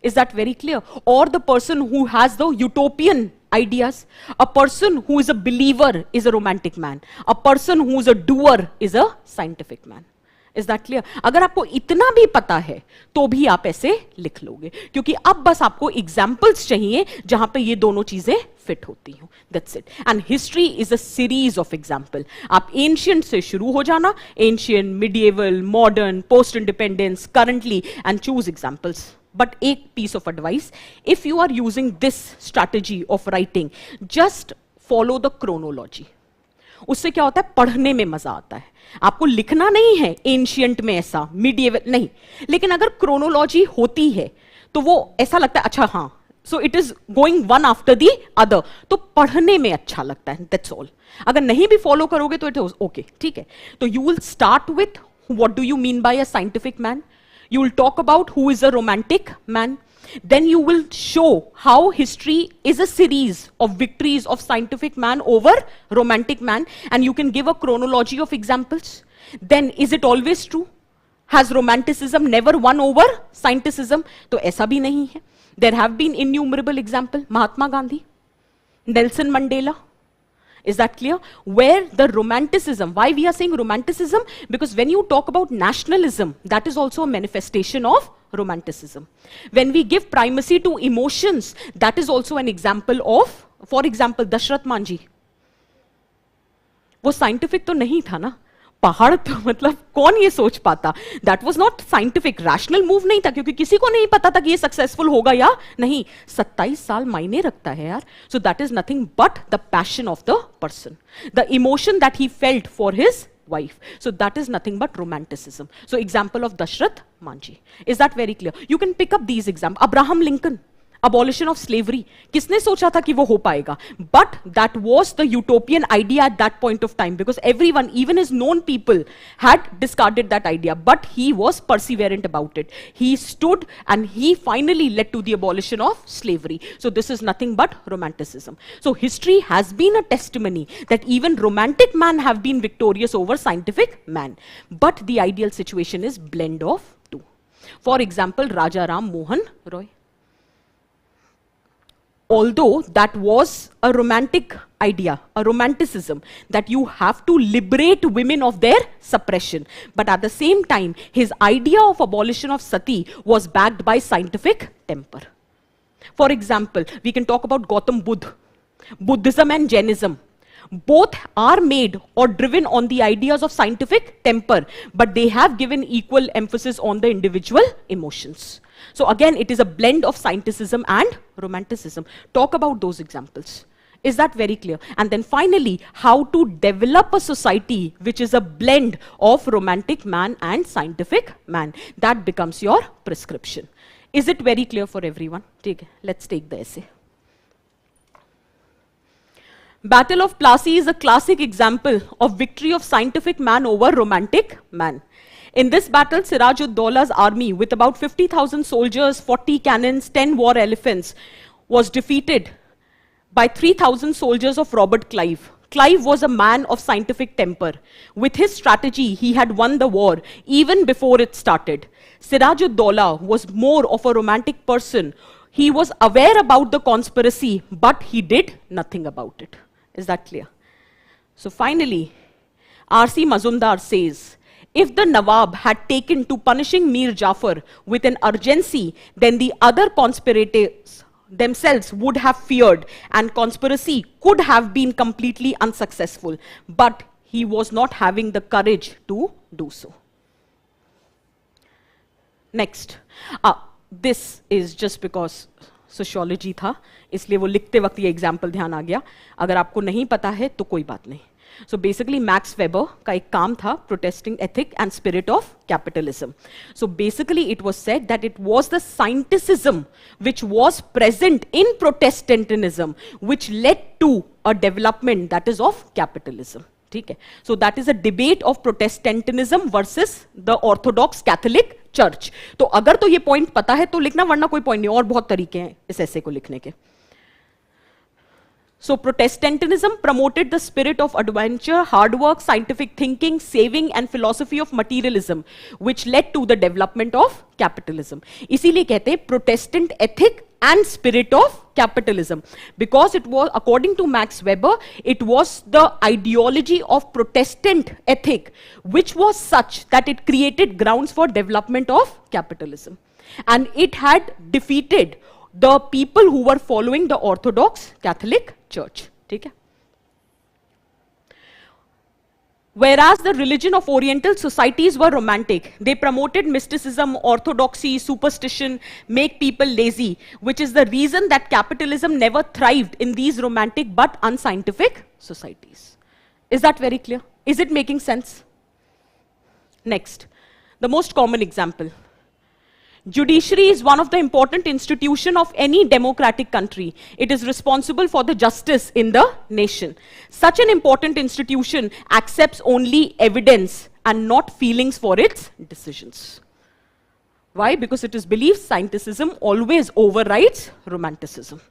Is that very clear? Or the person who has the utopian ideas. A person who is a believer is a romantic man. A person who is a doer is a scientific man. Is that clear? अगर आपको इतना भी पता है तो भी आप ऐसे लिख लोगे, क्योंकि अब बस आपको एग्जाम्पल्स चाहिए जहां पे ये दोनों चीजें फिट होती हो. That's it. And history is a series of example. आप ancient से शुरू हो जाना, ancient, medieval, modern, post-independence, currently, and choose examples. But एक piece of advice, if you are using this strategy of writing, just follow the chronology. उससे क्या होता है, पढ़ने में मजा आता है. आपको लिखना नहीं है एंशियंट में ऐसा, मिडिएवल नहीं, लेकिन अगर क्रोनोलॉजी होती है तो वो ऐसा लगता है अच्छा हाँ, so it is going one after the other, तो पढ़ने में अच्छा लगता है. That's all. अगर नहीं भी फॉलो करोगे तो इट इज ओके, ठीक है. तो you will start with what do you mean by a scientific man. You will talk about who is a romantic man. Then you will show how history is a series of victories of scientific man over romantic man, and you can give a chronology of examples. Then is it always true? Has romanticism never won over scienticism? तो ऐसा भी नहीं है. There have been innumerable examples. Mahatma Gandhi, Nelson Mandela. Is that clear? Where the romanticism, why we are saying romanticism? Because when you talk about nationalism, that is also a manifestation of romanticism. When we give primacy to emotions, that is also an example of, for example, Dashrath Manji. वो scientific तो नहीं था ना, पहाड़ तो मतलब कौन ये सोच पाता. That was not scientific, rational move नहीं था, क्योंकि किसी को नहीं पता था कि ये सक्सेसफुल होगा या नहीं. 27 साल मायने रखता है यार. So that is nothing but the passion of the person, the emotion that he felt for his wife. So that is nothing but romanticism. So example of Dashrath Manji. Is that very clear? You can pick up these examples. Abraham Lincoln, abolition of slavery. किसने सोचा था कि वो हो पाएगा? But that was the utopian idea at that point of time, because everyone, even his known people, had discarded that idea. But he was perseverant about it. He stood and he finally led to the abolition of slavery. So this is nothing but romanticism. So history has been a testimony that even romantic man have been victorious over scientific man. But the ideal situation is blend of two. For example, Raja Ram Mohan Roy. Although that was a romantic idea, a romanticism, that you have to liberate women of their suppression. But at the same time, his idea of abolition of sati was backed by scientific temper. For example, we can talk about Gautam Buddha. Buddhism and Jainism, both are made or driven on the ideas of scientific temper, but they have given equal emphasis on the individual emotions. So again, it is a blend of scienticism and romanticism. Talk about those examples. Is that very clear? And then finally, how to develop a society which is a blend of romantic man and scientific man. That becomes your prescription. Is it very clear for everyone? Let's take the essay. Battle of Plassey is a classic example of victory of scientific man over romantic man. In this battle, Siraj-ud-Daula's army, with about 50,000 soldiers, 40 cannons, 10 war elephants, was defeated by 3,000 soldiers of Robert Clive. Clive was a man of scientific temper. With his strategy, he had won the war even before it started. Siraj-ud-Daula was more of a romantic person. He was aware about the conspiracy, but he did nothing about it. Is that clear? So finally, R.C. Mazumdar says, if the Nawab had taken to punishing Mir Jafar with an urgency, then the other conspirators themselves would have feared, and conspiracy could have been completely unsuccessful. But he was not having the courage to do so. Next. This is just because sociology था, इसलिए वो लिखते वक्त ये example ध्यान आ गया. अगर आपको नहीं पता है तो कोई बात नहीं. So basically Max Weber का एक काम था protesting ethic and spirit of capitalism. So basically it was said that it was the scienticism which was present in Protestantism which led to a development that is of capitalism. ठीक है? So that is a debate of Protestantism versus the Orthodox Catholic Church. तो अगर तो ये point पता है तो लिखना, वरना कोई point नहीं, और बहुत तरीके हैं इस ऐसे को लिखने के. So Protestantism promoted the spirit of adventure, hard work, scientific thinking, saving and philosophy of materialism, which led to the development of capitalism. इसीलिए कहते हैं Protestant ethic and spirit of capitalism, because it was, according to Max Weber, it was the ideology of Protestant ethic which was such that it created grounds for development of capitalism, and it had defeated the people who were following the Orthodox Catholic Church. ठीक है? Whereas the religion of Oriental societies were romantic, they promoted mysticism, orthodoxy, superstition, make people lazy, which is the reason that capitalism never thrived in these romantic but unscientific societies. Is that very clear? Is it making sense? Next, the most common example. Judiciary is one of the important institutions of any democratic country. It is responsible for the justice in the nation. Such an important institution accepts only evidence and not feelings for its decisions. Why? Because it is believed scienticism always overrides romanticism.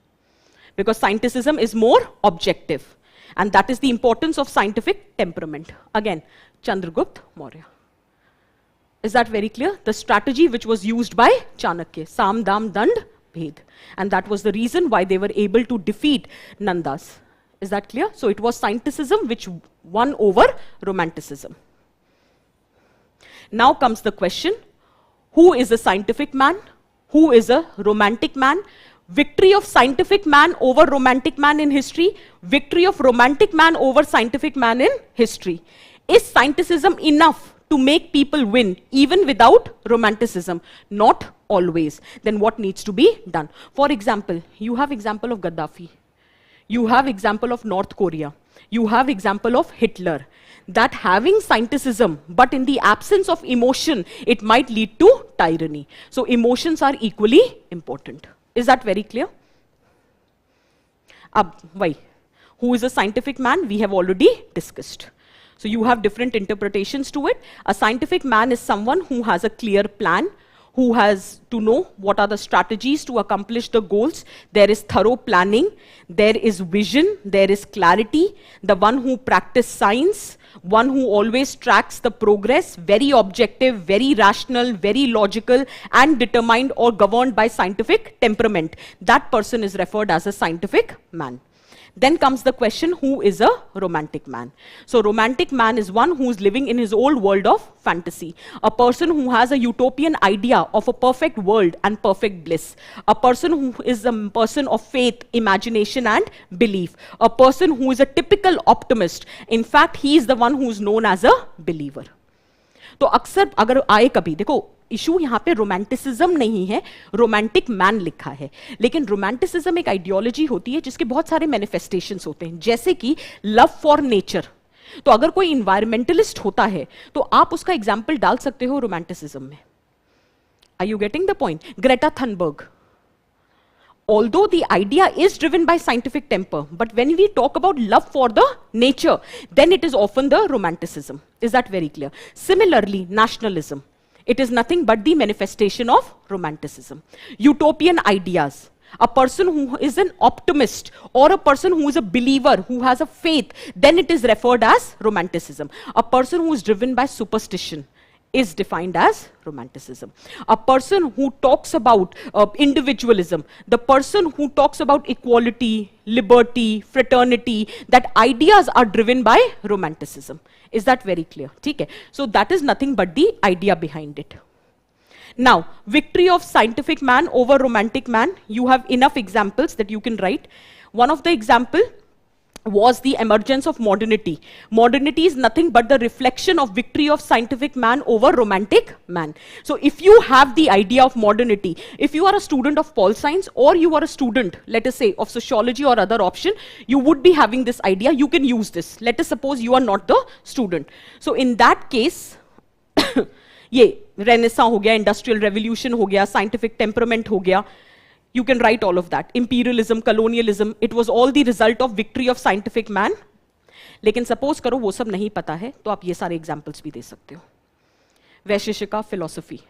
Because scienticism is more objective. And that is the importance of scientific temperament. Again, Chandragupta Maurya. Is that very clear? The strategy which was used by Chanakya, Sam, Dam, Dand, Bhed. And that was the reason why they were able to defeat Nandas. Is that clear? So it was scienticism which won over romanticism. Now comes the question, who is a scientific man? Who is a romantic man? Victory of scientific man over romantic man in history. Victory of romantic man over scientific man in history. Is scienticism enough to make people win, even without romanticism? Not always. Then what needs to be done? For example, you have example of Gaddafi. You have example of North Korea. You have example of Hitler. That having scienticism, but in the absence of emotion, it might lead to tyranny. So emotions are equally important. Is that very clear? Why? Who is a scientific man? We have already discussed. So you have different interpretations to it. A scientific man is someone who has a clear plan, who has to know what are the strategies to accomplish the goals. There is thorough planning, there is vision, there is clarity, the one who practices science, one who always tracks the progress, very objective, very rational, very logical, and determined or governed by scientific temperament. That person is referred as a scientific man. Then comes the question, who is a romantic man? So romantic man is one who is living in his old world of fantasy. A person who has a utopian idea of a perfect world and perfect bliss. A person who is a person of faith, imagination and belief. A person who is a typical optimist. In fact, he is the one who is known as a believer. तो अक्सर अगर आए कभी, देखो issue यहाँ पे romanticism नहीं है, रोमांटिक मैन लिखा है। लेकिन रोमांटिसिज्म एक आइडियोलॉजी होती है जिसके बहुत सारे मैनिफेस्टेशंस होते हैं, जैसे कि लव फॉर नेचर। तो अगर कोई इन्वायरमेंटलिस्ट होता है तो आप उसका एग्जाम्पल डाल सकते हो रोमांटिसिज्म में। Are you getting the point? Greta Thunberg, although the idea is driven by scientific temper, but when we talk about love for the nature, then it is often the romanticism. Is that very clear? Similarly, nationalism, it is nothing but the manifestation of romanticism. Utopian ideas, a person who is an optimist or a person who is a believer, who has a faith, then it is referred as romanticism. A person who is driven by superstition is defined as romanticism. A person who talks about individualism, the person who talks about equality, liberty, fraternity, that ideas are driven by romanticism. Is that very clear? Okay. So that is nothing but the idea behind it. Now, victory of scientific man over romantic man. You have enough examples that you can write. One of the example was the emergence of modernity. Modernity is nothing but the reflection of victory of scientific man over romantic man. So if you have the idea of modernity, if you are a student of pol science or you are a student, let us say, of sociology or other option, you would be having this idea, you can use this. Let us suppose you are not the student. So in that case, ये renaissance हो गया, industrial revolution हो गया, scientific temperament हो गया, you can write all of that. Imperialism, colonialism, it was all the result of victory of scientific man. लेकिन suppose करो वो सब नहीं पता है तो आप ये सारे एग्जाम्पल्स भी दे सकते हो. Vaisheshika philosophy,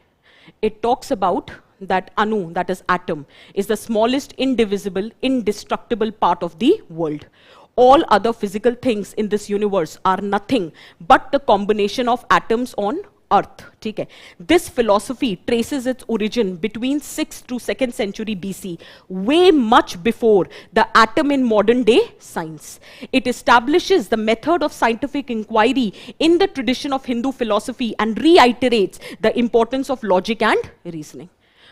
it talks about that anu, that is atom, is the smallest indivisible, indestructible part of the world. All other physical things in this universe are nothing but the combination of atoms on Earth. ठीक है. This philosophy traces its origin between 6th to 2nd century BC, way much before the atom in modern day science. It establishes the method of scientific inquiry in the tradition of Hindu philosophy and reiterates the importance of logic and reasoning.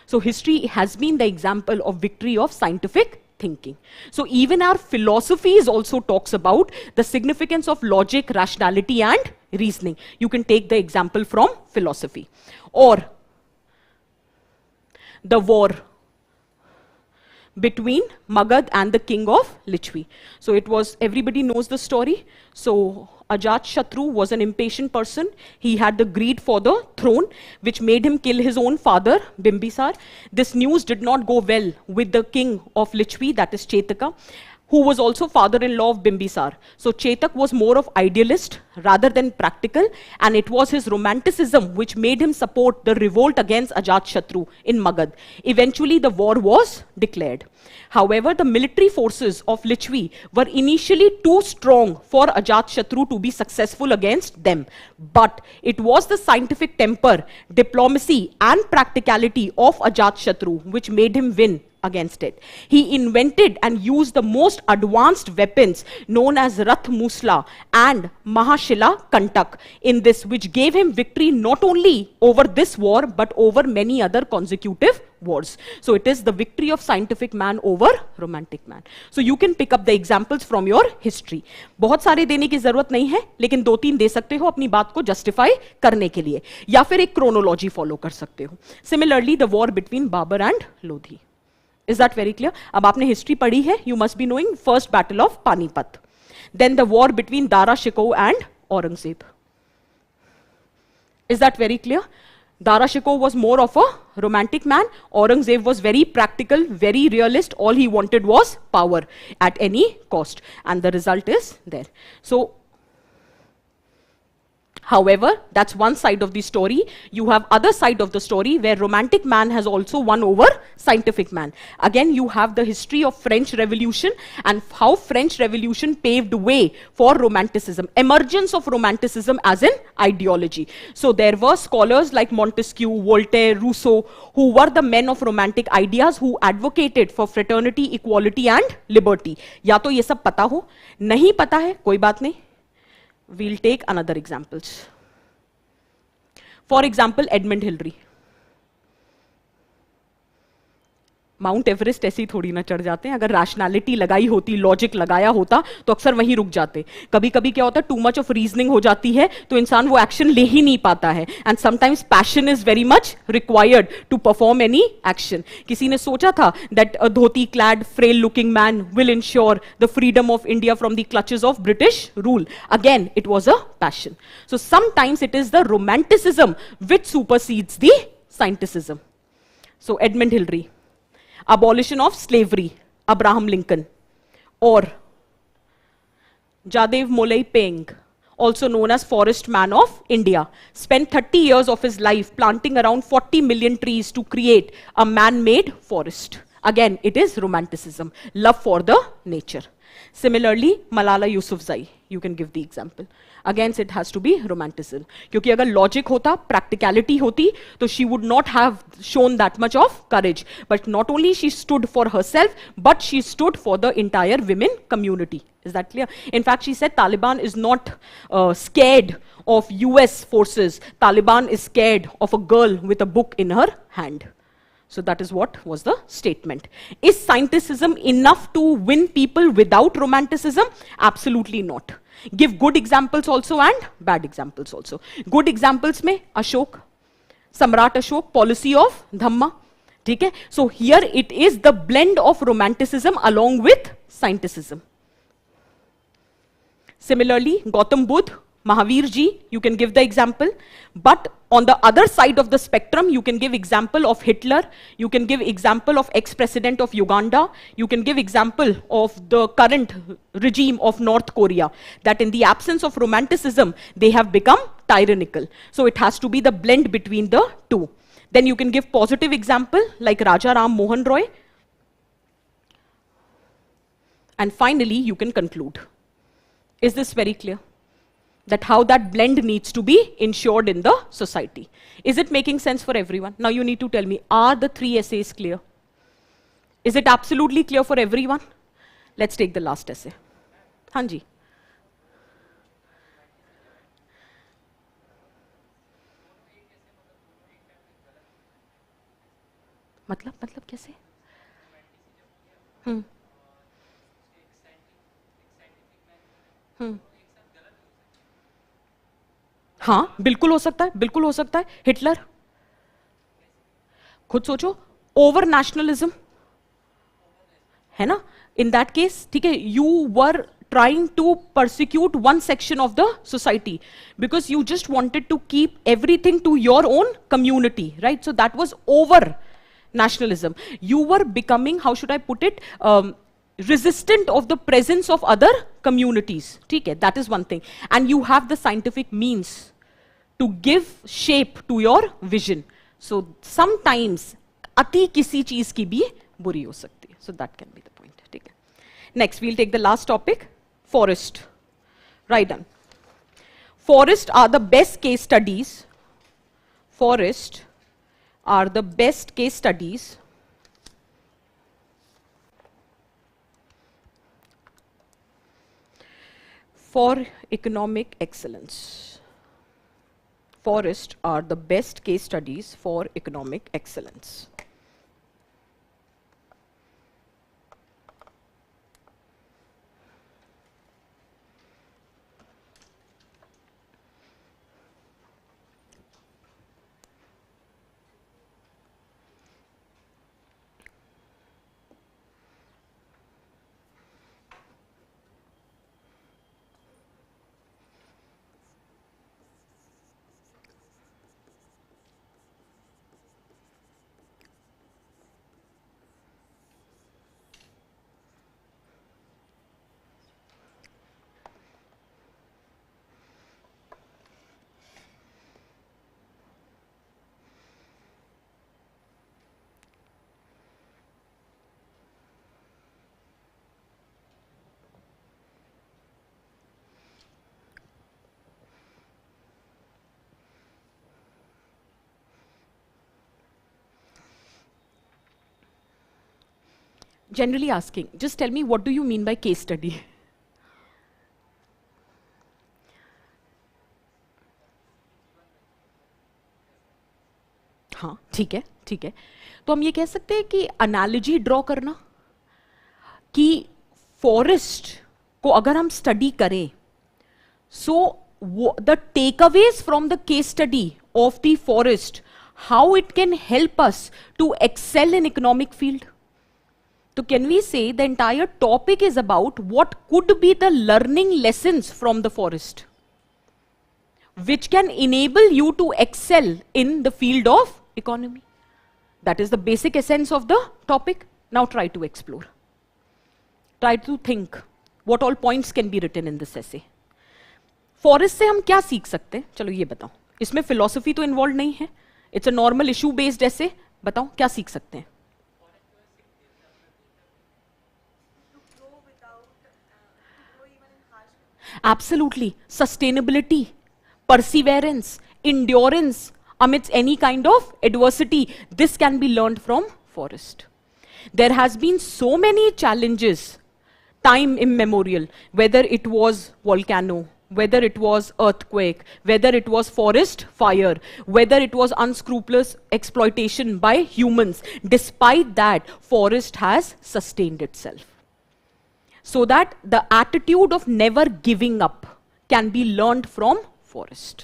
So history has been the example of victory of scientific thinking. So even our philosophies also talks about the significance of logic, rationality and reasoning. You can take the example from philosophy. Or the war between Magad and the king of Lichvi. So it was, everybody knows the story. So Ajatashatru was an impatient person. He had the greed for the throne, which made him kill his own father, Bimbisar. This news did not go well with the king of Lichvi, that is Chetaka, who was also father-in-law of Bimbisar. So Chetak was more of idealist rather than practical, and it was his romanticism which made him support the revolt against Ajatashatru in Magad. Eventually the war was declared. However, the military forces of Lichvi were initially too strong for Ajatashatru to be successful against them. But it was the scientific temper, diplomacy and practicality of Ajatashatru which made him win against it. He invented and used the most advanced weapons known as Rath Musla and Mahashila Kantak in this, which gave him victory not only over this war but over many other consecutive wars. So it is the victory of scientific man over romantic man. So you can pick up the examples from your history. बहुत सारे देने की जरूरत नहीं है, लेकिन 2-3 दे सकते हो अपनी बात को justify करने के लिए, या फिर एक chronology follow कर सकते हो. Similarly, the war between Babur and Lodhi. Is that very clear? अब आपने हिस्ट्री पढ़ी है, you must be knowing first battle of Panipat. Then the war between Dara Shikoh and Aurangzeb. Is that very clear? Dara Shikoh was more of a romantic man. Aurangzeb was very practical, very realist. All he wanted was power at any cost. And the result is there. So, however, that's one side of the story. You have other side of the story where romantic man has also won over scientific man. Again, you have the history of French Revolution and how French Revolution paved way for romanticism, emergence of romanticism as an ideology. So there were scholars like Montesquieu, Voltaire, Rousseau, who were the men of romantic ideas who advocated for fraternity, equality and liberty. या तो ये सब पता हो, नहीं पता है, कोई बात नहीं. We'll take another examples. For example, Edmund Hillary. Mount Everest ऐसे ही थोड़ी ना चढ़ जाते हैं, अगर रैशनैलिटी लगाई होती, लॉजिक लगाया होता तो अक्सर वहीं रुक जाते। कभी कभी क्या होता है, टू मच ऑफ रीजनिंग हो जाती है तो इंसान वो एक्शन ले ही नहीं पाता है, and sometimes passion is very much required to perform any action. किसी ने सोचा था that a dhoti clad frail looking man will ensure the freedom of India from the clutches of British rule? Again it was a passion. So sometimes it is the romanticism which supersedes the scientism. So Edmund Hillary, abolition of slavery, Abraham Lincoln, or Jadev Molay Peng, also known as Forest Man of India, spent 30 years of his life planting around 40 million trees to create a man-made forest. Again, it is romanticism, love for the nature. Similarly, Malala Yousafzai, you can give the example. Again, it has to be romanticism. क्योंकि अगर logic होता, practicality होती, तो she would not have shown that much of courage. But not only she stood for herself, but she stood for the entire women community. Is that clear? In fact, she said Taliban is not scared of US forces. Taliban is scared of a girl with a book in her hand. So that is what was the statement. Is scienticism enough to win people without romanticism? Absolutely not. Give good examples also and bad examples also. Good examples में Ashok, Samrat Ashok, policy of Dhamma. ठीक है? So here it is the blend of romanticism along with scienticism. Similarly, Gautam Buddha, Mahavir ji, you can give the example. But on the other side of the spectrum, you can give example of Hitler, you can give example of ex-president of Uganda, you can give example of the current regime of North Korea, that in the absence of romanticism, they have become tyrannical. So it has to be the blend between the two. Then you can give positive example like Raja Ram Mohan Roy. And finally, you can conclude. Is this very clear? That how that blend needs to be ensured in the society. Is it making sense for everyone? Now you need to tell me, are the 3 essays clear? Is it absolutely clear for everyone? Let's take the last essay. Hanji. मतलब कैसे? हाँ, बिल्कुल हो सकता है, बिल्कुल हो सकता है। हिटलर, खुद सोचो, ओवर नेशनलिज्म है ना, इन दैट केस, ठीक है, you were trying to persecute one section of the society because you just wanted to keep everything to your own community, right? So that was over nationalism. You were becoming, how should I put it, resistant of the presence of other communities. Okay, that is one thing. And you have the scientific means to give shape to your vision. So sometimes ati kisi cheez ki bhi buri ho sakti hai. So that can be the point. Okay. Next, we'll take the last topic, forest. Right done. Forest are the best case studies. Forest are the best case studies for economic excellence. Forests are the best case studies for economic excellence. Generally asking, just tell me, what do you mean by case study? हाँ, ठीक है, ठीक है। तो हम ये कह सकते हैं कि एनालॉजी ड्रॉ करना, कि फॉरेस्ट को अगर हम स्टडी करें, so the takeaways from the case study of the forest, how it can help us to excel in economic field. So can we say the entire topic is about what could be the learning lessons from the forest, which can enable you to excel in the field of economy. That is the basic essence of the topic. Now try to explore. Try to think what all points can be written in this essay. Forest से हम क्या सीख सकते हैं? चलो ये बताओ. इसमें philosophy तो involved नहीं है. It's a normal issue based essay. बताओ क्या सीख सकते हैं? Absolutely. Sustainability, perseverance, endurance amidst any kind of adversity. This can be learned from forest. There has been so many challenges, time immemorial, whether it was volcano, whether it was earthquake, whether it was forest fire, whether it was unscrupulous exploitation by humans. Despite that, forest has sustained itself. So that the attitude of never giving up can be learned from forest.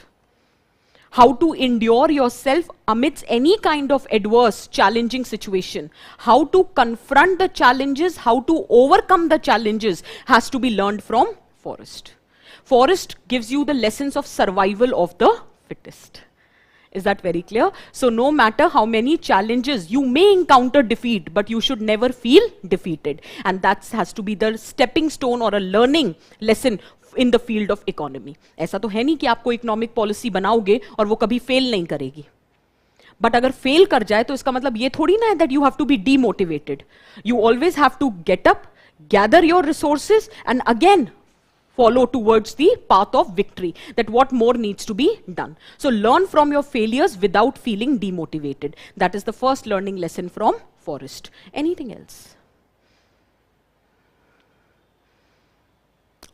How to endure yourself amidst any kind of adverse, challenging situation. How to confront the challenges, how to overcome the challenges has to be learned from forest. Forest gives you the lessons of survival of the fittest. Is that very clear? So no matter how many challenges, you may encounter defeat, but you should never feel defeated. And that has to be the stepping stone or a learning lesson in the field of economy. ऐसा तो है नहीं कि आपको economic policy बनाओगे और वो कभी फेल नहीं करेगी. बट अगर फेल कर जाए तो इसका मतलब ये थोड़ी ना है that you have to be demotivated. You always have to get up, gather your resources, and again follow towards the path of victory, that what more needs to be done. So learn from your failures without feeling demotivated. That is the first learning lesson from forest. Anything else?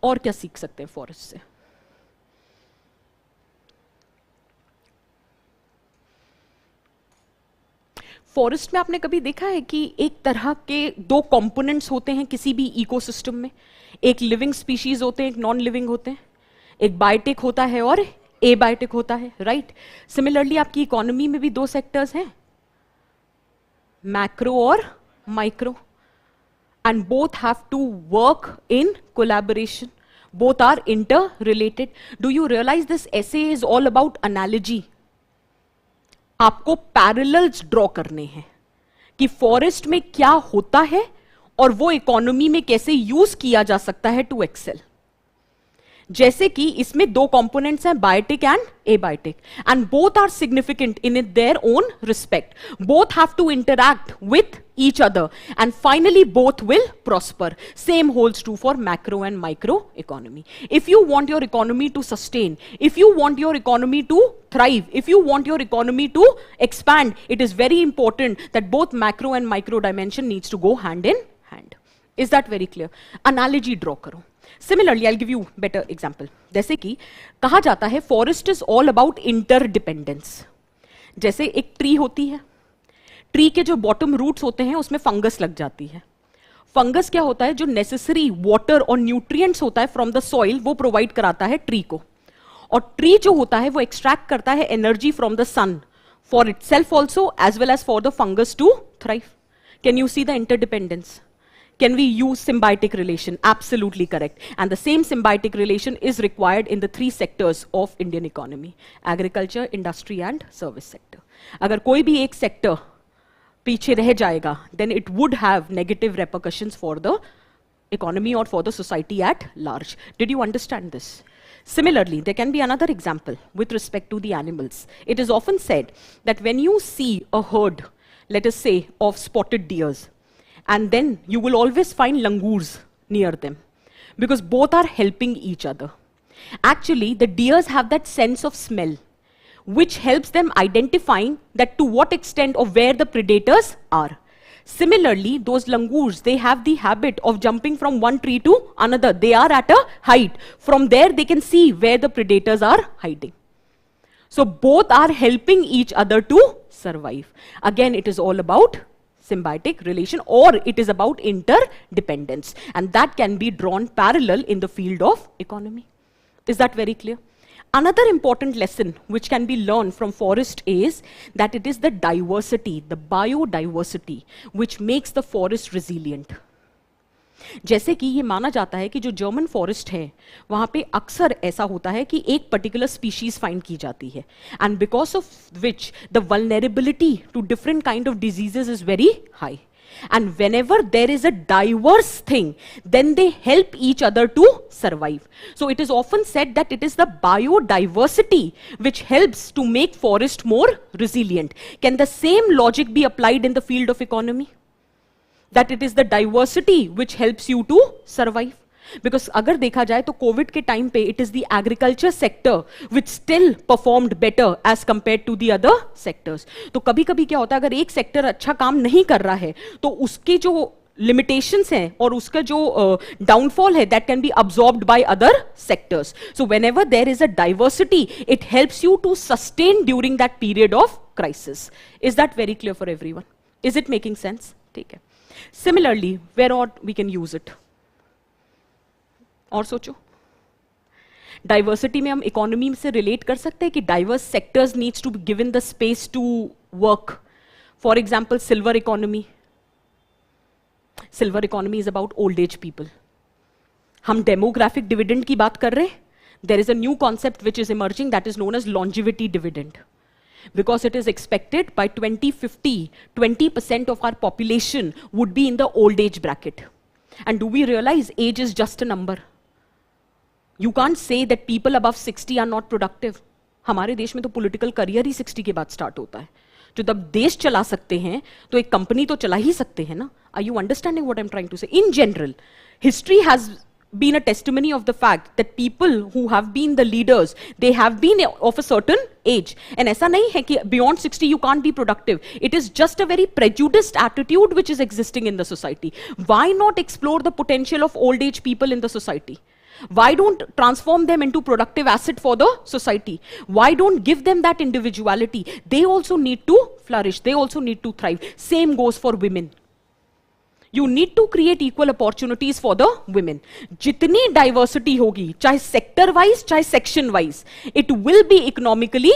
और क्या सीख सकते हैं forest से? Forest में आपने कभी देखा है कि एक तरह के दो कंपोनेंट्स होते हैं किसी भी इकोसिस्टम में? एक लिविंग स्पीशीज होते हैं, एक नॉन लिविंग होते हैं. एक बायोटिक होता है और एबायोटिक होता है, राइट? सिमिलरली आपकी इकोनॉमी में भी दो सेक्टर्स हैं, मैक्रो और micro, and both have to work in collaboration. Both are interrelated. Do you realise this essay is all about analogy? आपको पैरेलल्स ड्रॉ करने हैं कि फॉरेस्ट में क्या होता है और वो इकोनॉमी में कैसे यूज किया जा सकता है टू एक्सेल. जैसे कि इसमें दो कंपोनेंट्स हैं, biotic and abiotic, and both are significant in their own respect. Both have to interact with each other, and finally both will prosper. Same holds true for macro and micro economy. If you want your economy to sustain, if you want your economy to thrive, if you want your economy to expand, it is very important that both macro and micro dimension needs to go hand in hand. Is that very clear? Analogy draw करो. Similarly, I'll give you better example. जैसे कि कहा जाता है forest is all about interdependence. जैसे एक tree होती है, ट्री के जो बॉटम रूट्स होते हैं उसमें फंगस लग जाती है. फंगस क्या होता है? जो नेसेसरी वाटर और न्यूट्रिएंट्स होता है फ्रॉम द सॉइल वो प्रोवाइड कराता है ट्री को. और ट्री जो होता है वो एक्सट्रैक्ट करता है energy from the sun for itself also as well as for the fungus to thrive. Can you see the interdependence? Can we use symbiotic relation? Absolutely correct. And the same symbiotic relation is required in the three sectors of Indian economy: agriculture, industry and service sector. अगर कोई भी एक sector पीछे रह जाएगा, then it would have negative repercussions for the economy or for the society at large. Did you understand this? Similarly, there can be another example with respect to the animals. It is often said that when you see a herd, let us say, of spotted deers, and then you will always find langurs near them because both are helping each other. Actually, the deers have that sense of smell which helps them identifying that to what extent or where the predators are. Similarly, those langurs, they have the habit of jumping from one tree to another. They are at a height. From there, they can see where the predators are hiding. So both are helping each other to survive. Again, it is all about symbiotic relation, or it is about interdependence, and that can be drawn parallel in the field of economy. Is that very clear? Another important lesson which can be learned from forest is that it is the diversity, the biodiversity, which makes the forest resilient. जैसे कि ये माना जाता है कि जो German forest है वहाँ पे अक्सर ऐसा होता है कि एक पर्टिकुलर स्पीशीज फाइंड की जाती है, and because of which the vulnerability to different kind of diseases is very high. And whenever there is a diverse thing, then they help each other to survive. So it is often said that it is the biodiversity which helps to make forest more resilient. Can the same logic be applied in the field of economy? That it is the diversity which helps you to survive? Because अगर देखा जाए तो Covid के time पे it is the agriculture sector which still performed better as compared to the other sectors. तो कभी कभी क्या होता है, अगर एक सेक्टर अच्छा काम नहीं कर रहा है तो उसके जो limitations हैं और उसका जो downfall है that can be absorbed by other sectors. So whenever there is a diversity, it helps you to sustain during that period of crisis. Is that very clear for everyone? Is it making sense? ठीक है. Similarly, where or we can use it? और सोचो, diversity में हम economy से relate कर सकते हैं कि diverse sectors needs to be given the space to work. For example silver economy. Silver economy is about old age people. हम डेमोग्राफिक डिविडेंड की बात कर रहे हैं. There is a new concept which is emerging that is known as longevity dividend. Because it is expected by 2050, 20% of our population would be in the old age bracket. And do we realize age is just a number? You can't say that people above 60 are not productive. हमारे देश में तो political career ही 60 के बाद start होता है. जो तब देश चला सकते हैं तो एक कंपनी तो चला ही सकते हैं ना. Are you understanding what I'm trying to say? In general, history has been a testimony of the fact that people who have been the leaders, they have been of a certain age. And ऐसा नहीं है कि beyond 60 you can't be productive. It is just a very prejudiced attitude which is existing in the society. Why not explore the potential of old age people in the society? Why don't transform them into productive asset for the society? Why don't give them that individuality? They also need to flourish. They also need to thrive. Same goes for women. You need to create equal opportunities for the women. जितनी diversity होगी, चाहे sector wise, चाहे section wise, it will be economically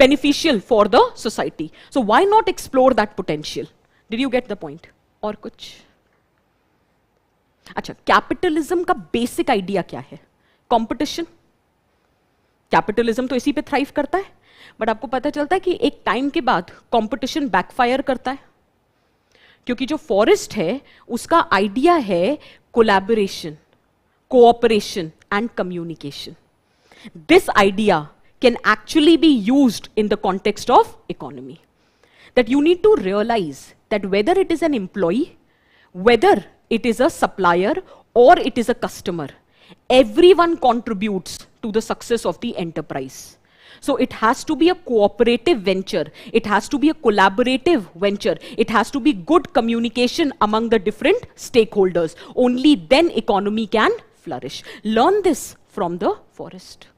beneficial for the society. So why not explore that potential? Did you get the point? और कुछ? अच्छा, capitalism का basic idea क्या है? कंपटीशन. कैपिटलिज्म तो इसी पे थ्राइव करता है, बट आपको पता चलता है कि एक टाइम के बाद कंपटीशन बैकफायर करता है, क्योंकि जो फॉरेस्ट है उसका आइडिया है collaboration, cooperation and communication. This idea can actually be used in the context of economy. That you need to realise that whether it is an employee, whether it is a supplier or it is a customer, everyone contributes to the success of the enterprise. So it has to be a cooperative venture. It has to be a collaborative venture. It has to be good communication among the different stakeholders. Only then economy can flourish. Learn this from the forest.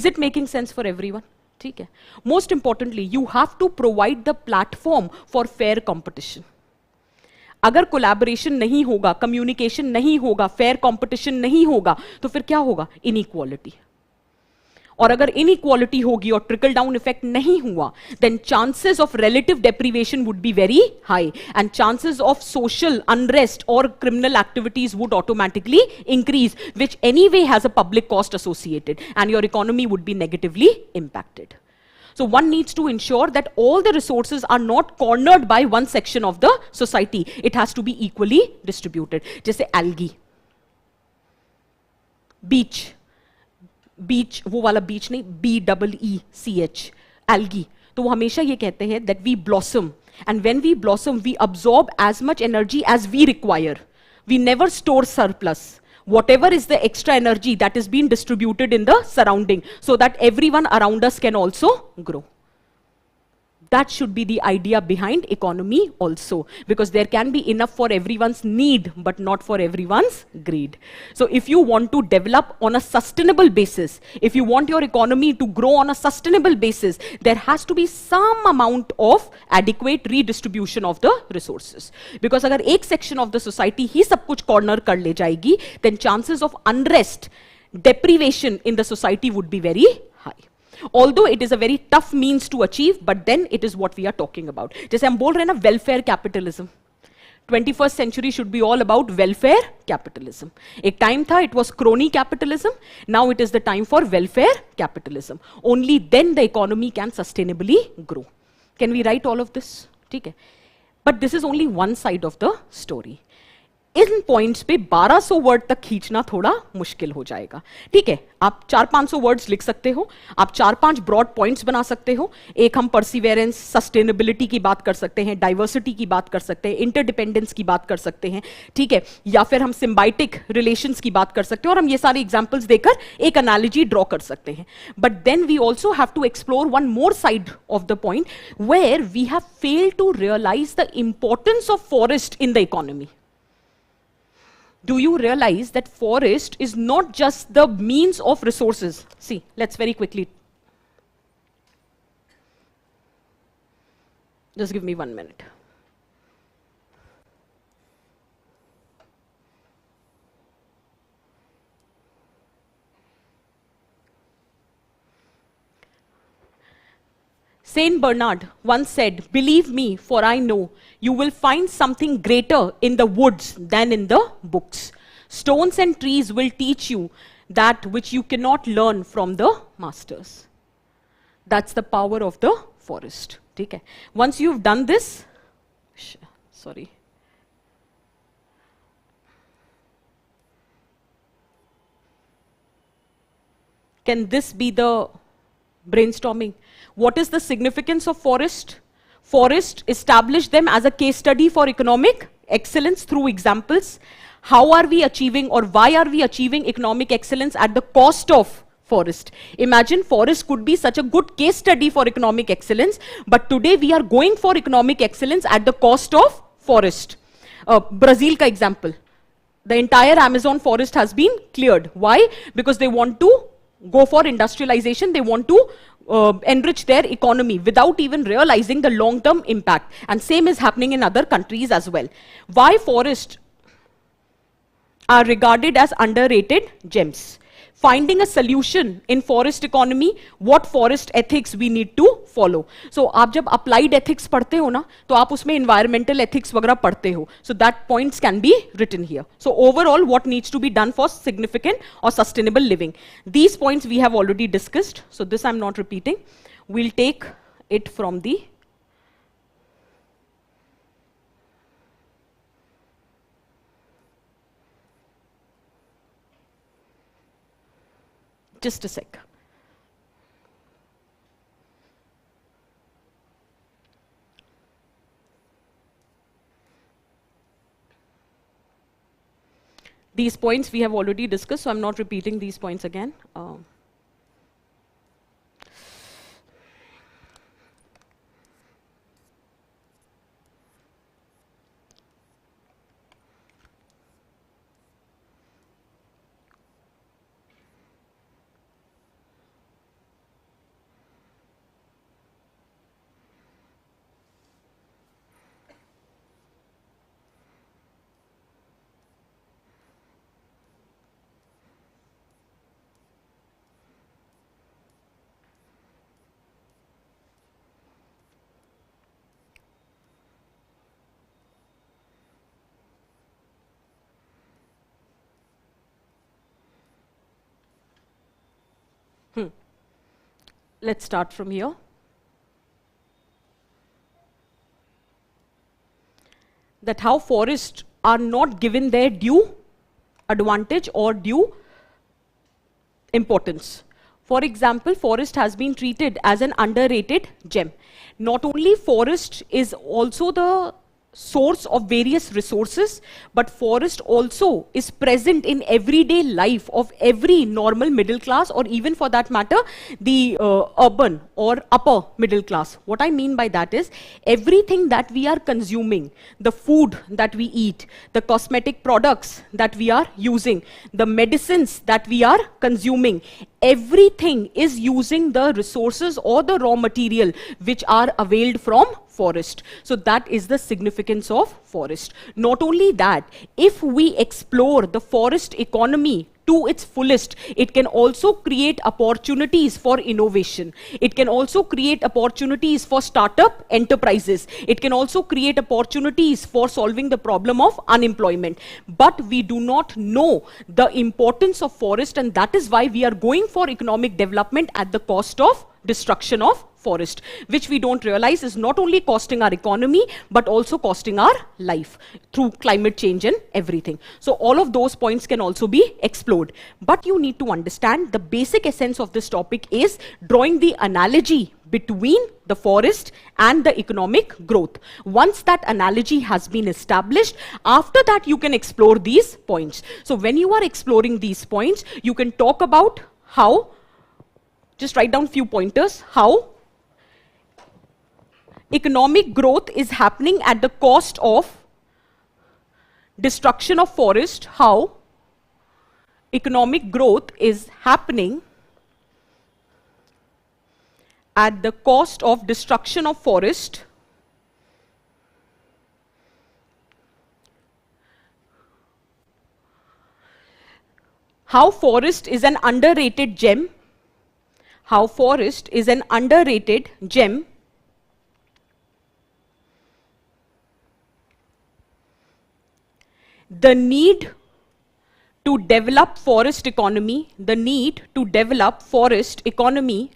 Is it making sense for everyone? ठीक है. Most importantly, you have to provide the platform for fair competition. अगर collaboration नहीं होगा, communication नहीं होगा, fair competition नहीं होगा, तो फिर क्या होगा? इनइक्वालिटी. और अगर इनइक्वालिटी होगी और ट्रिकल डाउन इफेक्ट नहीं हुआ, then chances of relative deprivation would be very high and chances of social unrest और criminal activities would automatically increase, which anyway has a public cost associated and your economy would be negatively impacted. So one needs to ensure that all the resources are not cornered by one section of the society. It has to be equally distributed. जैसे algae, beach, वो वाला beach नहीं, BEECH, algae. तो वो हमेशा ये कहते हैं that we blossom, and when we blossom, we absorb as much energy as we require. We never store surplus. Whatever is the extra energy that is being distributed in the surrounding, so that everyone around us can also grow. That should be the idea behind economy also, because there can be enough for everyone's need but not for everyone's greed. So if you want to develop on a sustainable basis, if you want your economy to grow on a sustainable basis, there has to be some amount of adequate redistribution of the resources. Because agar ek section of the society hi sab kuch corner kar le jayegi, then chances of unrest, deprivation in the society would be very high. Although it is a very tough means to achieve, but then it is what we are talking about. जैसे हम बोल रहे हैं ना, welfare capitalism. 21st century should be all about welfare capitalism. एक time था, it was crony capitalism. Now it is the time for welfare capitalism. Only then the economy can sustainably grow. Can we write all of this? ठीक है. But this is only one side of the story. In points पे 1200 word तक खींचना थोड़ा मुश्किल हो जाएगा. ठीक है, आप 400-500 वर्ड्स लिख सकते हो, आप 4-5 ब्रॉड पॉइंट्स बना सकते हो. एक हम परसिवेरेंस, सस्टेनेबिलिटी की बात कर सकते हैं, डाइवर्सिटी की बात कर सकते हैं, इंटरडिपेंडेंस की बात कर सकते हैं. ठीक है, या फिर हम सिम्बाइटिक रिलेशंस की बात कर सकते हैं, और हम ये सारे एग्जांपल्स देकर एक एनालॉजी ड्रॉ कर सकते हैं. But then we also have to explore one more side of the point where we have failed to realise the importance of forest in the economy. Do you realize that forest is not just the means of resources? See, let's very quickly. Just give me 1 minute. Saint Bernard once said, "Believe me, for I know you will find something greater in the woods than in the books. Stones and trees will teach you that which you cannot learn from the masters." That's the power of the forest. Okay. Once you've done this, sorry. Can this be the brainstorming? What is the significance of forest? Forest established them as a case study for economic excellence through examples. How are we achieving, or why are we achieving economic excellence at the cost of forest? Imagine forest could be such a good case study for economic excellence, but today we are going for economic excellence at the cost of forest. Brazil ka example. The entire Amazon forest has been cleared. Why? Because they want to go for industrialization, they want to enrich their economy without even realizing the long-term impact. And same is happening in other countries as well. Why forests are regarded as underrated gems? Finding a solution in forest economy, what forest ethics we need to follow. So आप जब applied ethics पढ़ते हो ना, तो आप उसमें environmental ethics वगैरह पढ़ते हो. So that points can be written here. So overall, what needs to be done for significant or sustainable living? These points we have already discussed. So this I'm not repeating. We'll take it from the just a sec. These points we have already discussed, so I'm not repeating these points again. Let's start from here. That how forests are not given their due advantage or due importance. For example, forest has been treated as an underrated gem. Not only forest is also the source of various resources, but forest also is present in everyday life of every normal middle class, or even for that matter, the urban or upper middle class. What I mean by that is everything that we are consuming, the food that we eat, the cosmetic products that we are using, the medicines that we are consuming, everything is using the resources or the raw material which are availed from forest. So that is the significance of forest. Not only that, if we explore the forest economy to its fullest, it can also create opportunities for innovation. It can also create opportunities for startup enterprises. It can also create opportunities for solving the problem of unemployment. But we do not know the importance of forest, and that is why we are going for economic development at the cost of destruction of forest, which we don't realize is not only costing our economy, but also costing our life through climate change and everything. So all of those points can also be explored. But you need to understand the basic essence of this topic is drawing the analogy between the forest and the economic growth. Once that analogy has been established, after that you can explore these points. So when you are exploring these points, you can talk about how, just write down few pointers, how economic growth is happening at the cost of destruction of forest, how economic growth is happening at the cost of destruction of forest, how forest is an underrated gem, how forest is an underrated gem, the need to develop forest economy, the need to develop forest economy,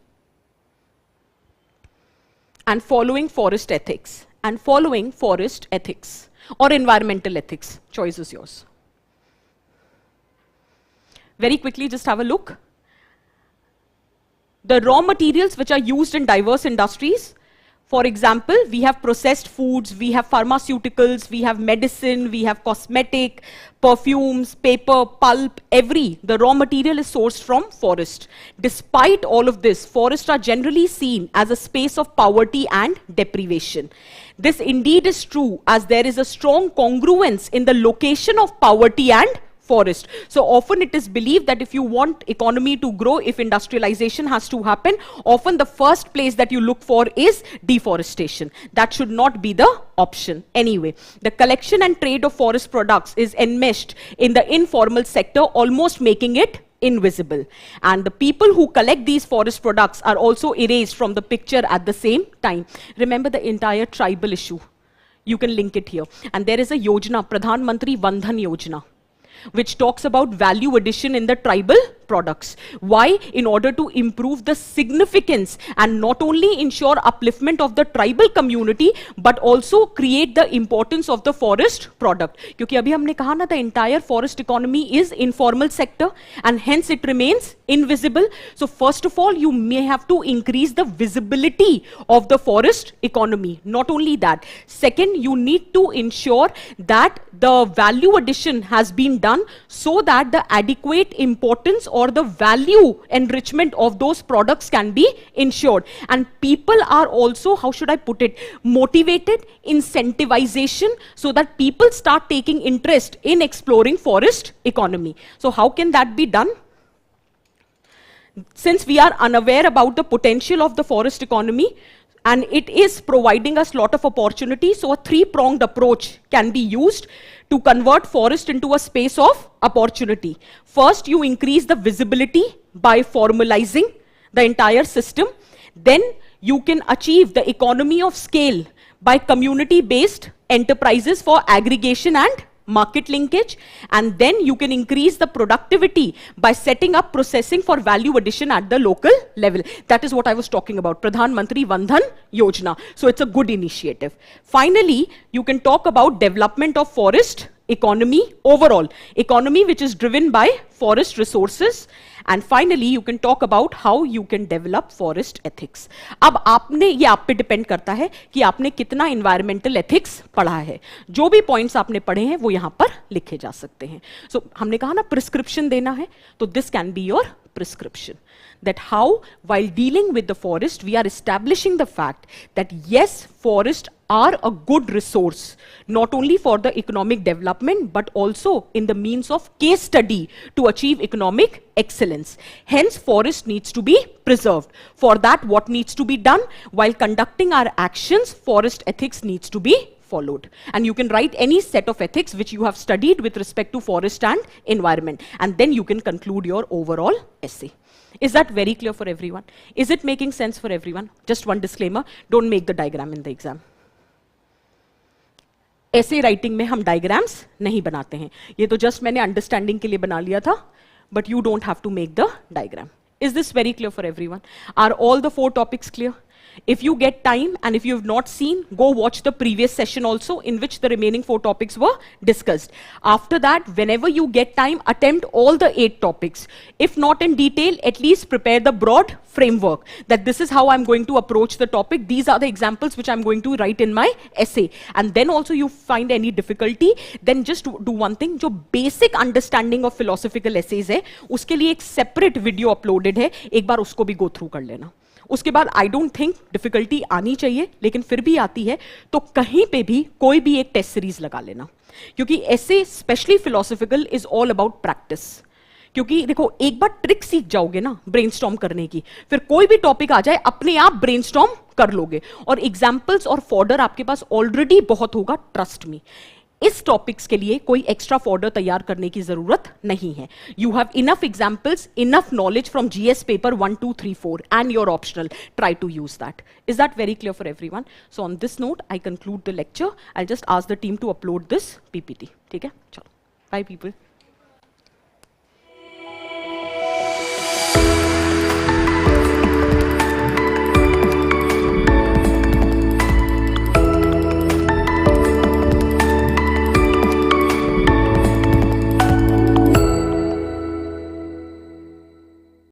and following forest ethics, and following forest ethics or environmental ethics. Choice is yours. Very quickly, just have a look. The raw materials which are used in diverse industries. For example, we have processed foods, we have pharmaceuticals, we have medicine, we have cosmetic, perfumes, paper, pulp, the raw material is sourced from forest. Despite all of this, forests are generally seen as a space of poverty and deprivation. This indeed is true, as there is a strong congruence in the location of poverty and forest. So often it is believed that if you want economy to grow, if industrialization has to happen, often the first place that you look for is deforestation. That should not be the option. Anyway, the collection and trade of forest products is enmeshed in the informal sector, almost making it invisible. And the people who collect these forest products are also erased from the picture at the same time. Remember the entire tribal issue. You can link it here. And there is a Yojana, Pradhan Mantri Vandhan Yojana, which talks about value addition in the tribal products. Why? In order to improve the significance and not only ensure upliftment of the tribal community, but also create the importance of the forest product. Because abhi humne kaha na, the entire forest economy is informal sector and hence it remains invisible. So first of all, you may have to increase the visibility of the forest economy. Not only that, second, you need to ensure that the value addition has been done so that the adequate importance or the value enrichment of those products can be ensured. And people are also, how should I put it, motivated, incentivization, so that people start taking interest in exploring forest economy. So how can that be done? Since we are unaware about the potential of the forest economy, and it is providing us a lot of opportunities, so a three-pronged approach can be used to convert forest into a space of opportunity. First, you increase the visibility by formalizing the entire system. Then you can achieve the economy of scale by community-based enterprises for aggregation and market linkage, and then you can increase the productivity by setting up processing for value addition at the local level. That is what I was talking about, Pradhan Mantri Vandhan Yojana. So it's a good initiative. Finally, you can talk about development of forest economy, overall economy which is driven by forest resources, and finally you can talk about how you can develop forest ethics. अब आपने, ये आप पे depend करता है कि आपने कितना environmental ethics पढ़ा है. जो भी पॉइंट्स आपने पढ़े हैं वो यहां पर लिखे जा सकते हैं. So हमने कहा ना प्रिस्क्रिप्शन देना है, तो this can be your prescription, that how while dealing with the forest we are establishing the fact that yes, forests are a good resource not only for the economic development but also in the means of case study to achieve economic excellence. Hence forest needs to be preserved. For that, what needs to be done? While conducting our actions, forest ethics needs to be followed, and you can write any set of ethics which you have studied with respect to forest and environment, and then you can conclude your overall essay. Is that very clear for everyone? Is it making sense for everyone? Just one disclaimer, don't make the diagram in the exam. ऐसे writing में हम diagrams नहीं बनाते हैं. ये तो just मैंने understanding के लिए बना लिया था, but you don't have to make the diagram. Is this very clear for everyone? Are all the 4 topics clear? If you get time and if you have not seen, go watch the previous session also in which the remaining 4 topics were discussed. After that, whenever you get time, attempt all the 8 topics. If not in detail, at least prepare the broad framework that this is how I'm going to approach the topic. These are the examples which I'm going to write in my essay. And then also you find any difficulty, then just do one thing. जो basic understanding of philosophical essays है, उसके लिए एक separate video uploaded है. एक बार उसको भी go through कर लेना. उसके बाद आई डोंट थिंक डिफिकल्टी आनी चाहिए, लेकिन फिर भी आती है तो कहीं पे भी कोई भी एक टेस्ट सीरीज लगा लेना, क्योंकि ऐसे specially philosophical is all about practice. क्योंकि देखो, एक बार ट्रिक सीख जाओगे ना ब्रेनस्टॉर्म करने की, फिर कोई भी टॉपिक आ जाए अपने आप ब्रेनस्टॉर्म कर लोगे, और एग्जाम्पल्स और फॉर्डर आपके पास ऑलरेडी बहुत होगा, ट्रस्ट मी. इस टॉपिक्स के लिए कोई एक्स्ट्रा फॉर्डर तैयार करने की जरूरत नहीं है. You have enough examples, enough knowledge from GS paper 1, 2, 3, 4 and your optional. Try to use that. Is that very clear for everyone? So on this note I conclude the lecture. I just ask the team to upload this PPT. ठीक है, चलो by people.